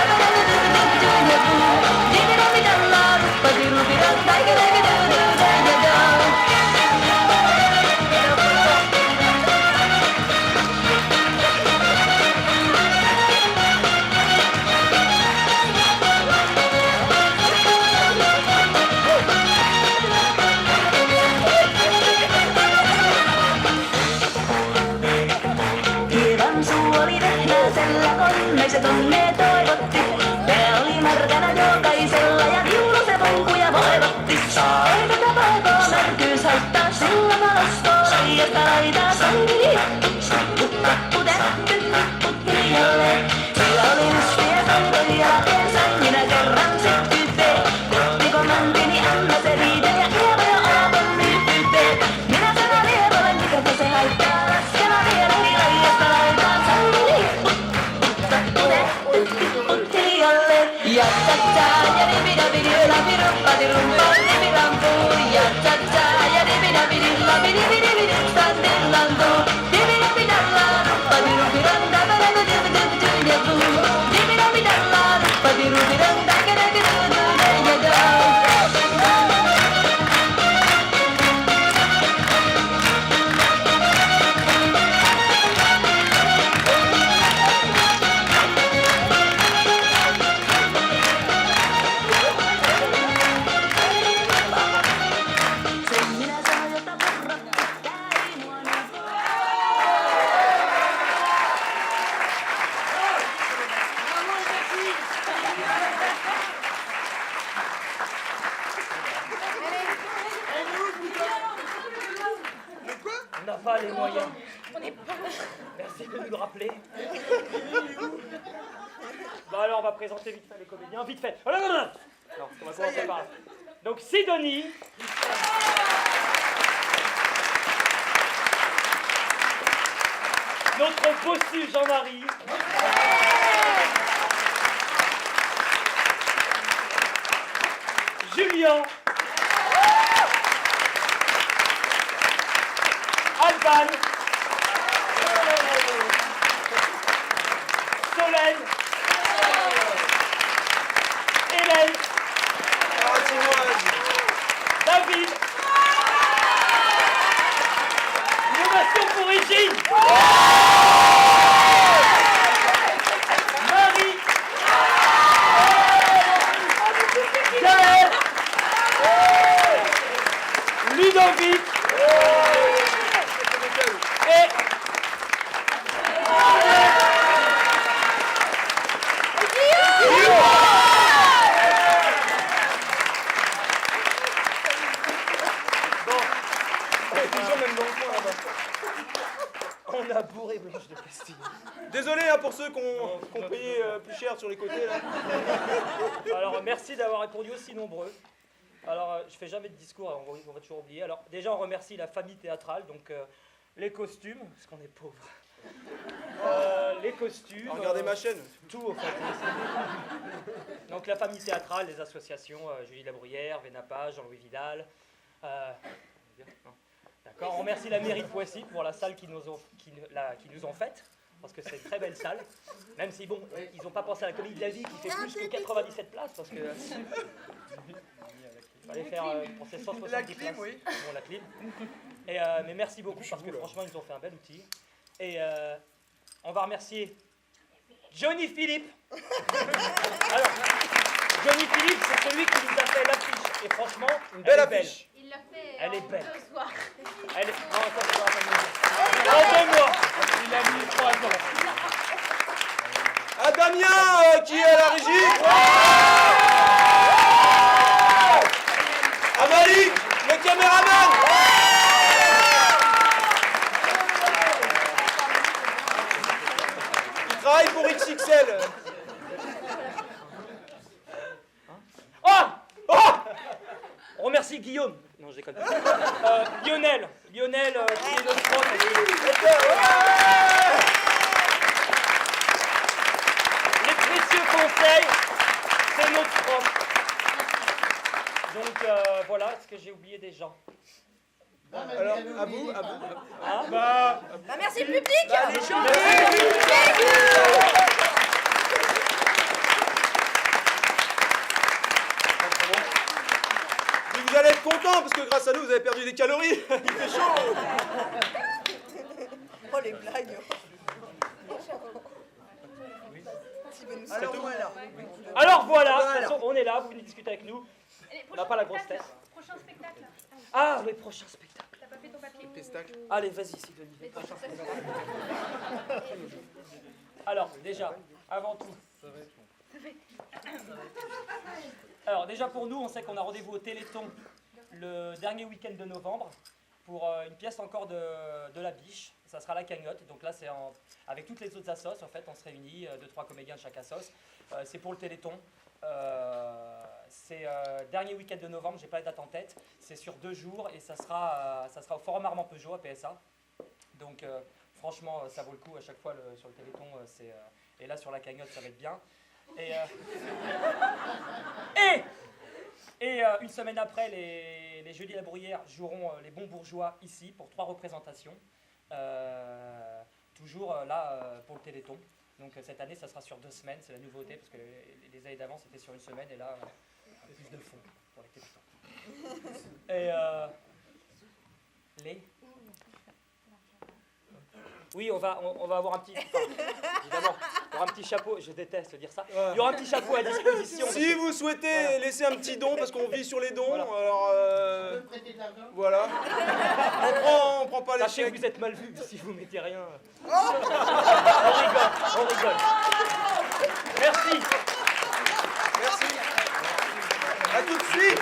Hieman suu oli vehnäisellä, konnaiset onne toivotti. Pää oli märkänä jokaisella ja viulu se vonkuja voivotti. Ei tätä paikoo märkyys haittaa, sillä mä laskoo laijasta laitaa sankili. Puttu tähty, putti jälleen. Sillä oli lystiä sankoja ja teen minä kerran sit tytee. Kottiko mäntini anna se riide ja Eeva jo aapon nyt tytee. Minä sanon Eevalle mikä se haittaa, laskena vielä laijasta laitaa sankili. Puttu tähty, putti jälleen. Ja tätä ja pas les moyens. Merci de nous le rappeler. Bon alors on va présenter vite fait les comédiens, vite fait. Oh, non, on va commencer par là. Donc Sidonie. Notre bossu Jean-Marie. Julien. Alban. Solène. Hélène. David. Innovation pour Régine. Marie. Gaël. Ludovic. Et on a bourré Blanche de Castille. Désolé hein, pour ceux qui ont payé plus cher sur les côtés là. Alors merci d'avoir répondu aussi nombreux. Alors je fais jamais de discours, on va toujours oublier. Alors déjà on remercie la famille théâtrale, donc les costumes, parce qu'on est pauvres. Les costumes. Regardez ma chaîne. Tout au fait. Donc la famille théâtrale, les associations, Julie Labruyère, Vénapa, Jean-Louis Vidal. D'accord. On remercie la mairie de Poissy pour la salle qu'ils nous ont faite, parce que c'est une très belle salle. Même si bon, ils n'ont pas pensé à la Comédie de la Vie qui fait plus que 97 places, parce que il fallait faire pour ces 170 places. Oui. Bon, la clim. Et, mais merci beaucoup parce que franchement ils nous ont fait un bel outil. Et on va remercier Johnny Philippe. Alors, Johnny Philippe, c'est celui qui nous a fait l'affiche. Et franchement, une belle elle est affiche. Il l'a fait Elle est en belle. 2 soirs. Elle est... Non, ça, c'est pas la peine de le dire. En 2 mois. Il a mis 3 ans. Ah, Damien qui est à la régie. Ah, Malik, le caméraman. Il travaille pour XXL. On remercie Guillaume. Non, je déconne. Lionel, qui est notre prof. Les précieux conseils, c'est notre prof. Donc voilà, est-ce que j'ai oublié des gens? Alors, à vous. Hein? Bah merci public. Les gens. Vous allez être content parce que grâce à nous vous avez perdu des calories. Il fait chaud. Oh les blagues. Alors voilà. Alors voilà, de toute façon, on est là, vous venez discuter avec nous. On n'a pas la grosse tête. Prochain spectacle. Ah, oui, prochain spectacle. T'as pas fait ton papier. Allez, vas-y, Sidonie. Alors, déjà, avant tout. Alors, déjà pour nous, on sait qu'on a rendez-vous au Téléthon le dernier week-end de novembre pour une pièce encore de la Biche. Ça sera la cagnotte. Donc là, c'est avec toutes les autres assos, en fait, on se réunit, 2-3 comédiens de chaque assos. C'est pour le Téléthon. C'est dernier week-end de novembre, j'ai pas les dates en tête. C'est sur 2 jours et ça sera au Forum Armand Peugeot à PSA. Donc franchement, ça vaut le coup à chaque fois sur le Téléthon. Et là sur la cagnotte, ça va être bien. Et une semaine après, les Jeudis Labruyère joueront les Bons Bourgeois ici pour 3 représentations. Toujours là pour le Téléthon. Donc cette année, ça sera sur 2 semaines, c'est la nouveauté, parce que les années d'avant, c'était sur 1 semaine, et là, plus de fond pour les Téléthons. Et Oui, on va avoir un petit... évidemment, il y aura un petit chapeau, je déteste dire ça. Il y aura un petit chapeau à disposition. Si vous souhaitez laisser un petit don, parce qu'on vit sur les dons, Voilà. alors... Voilà. On prend pas les Sachez que chèques. vous êtes mal vu si vous mettez rien. On rigole. Merci. Merci. À tout de suite.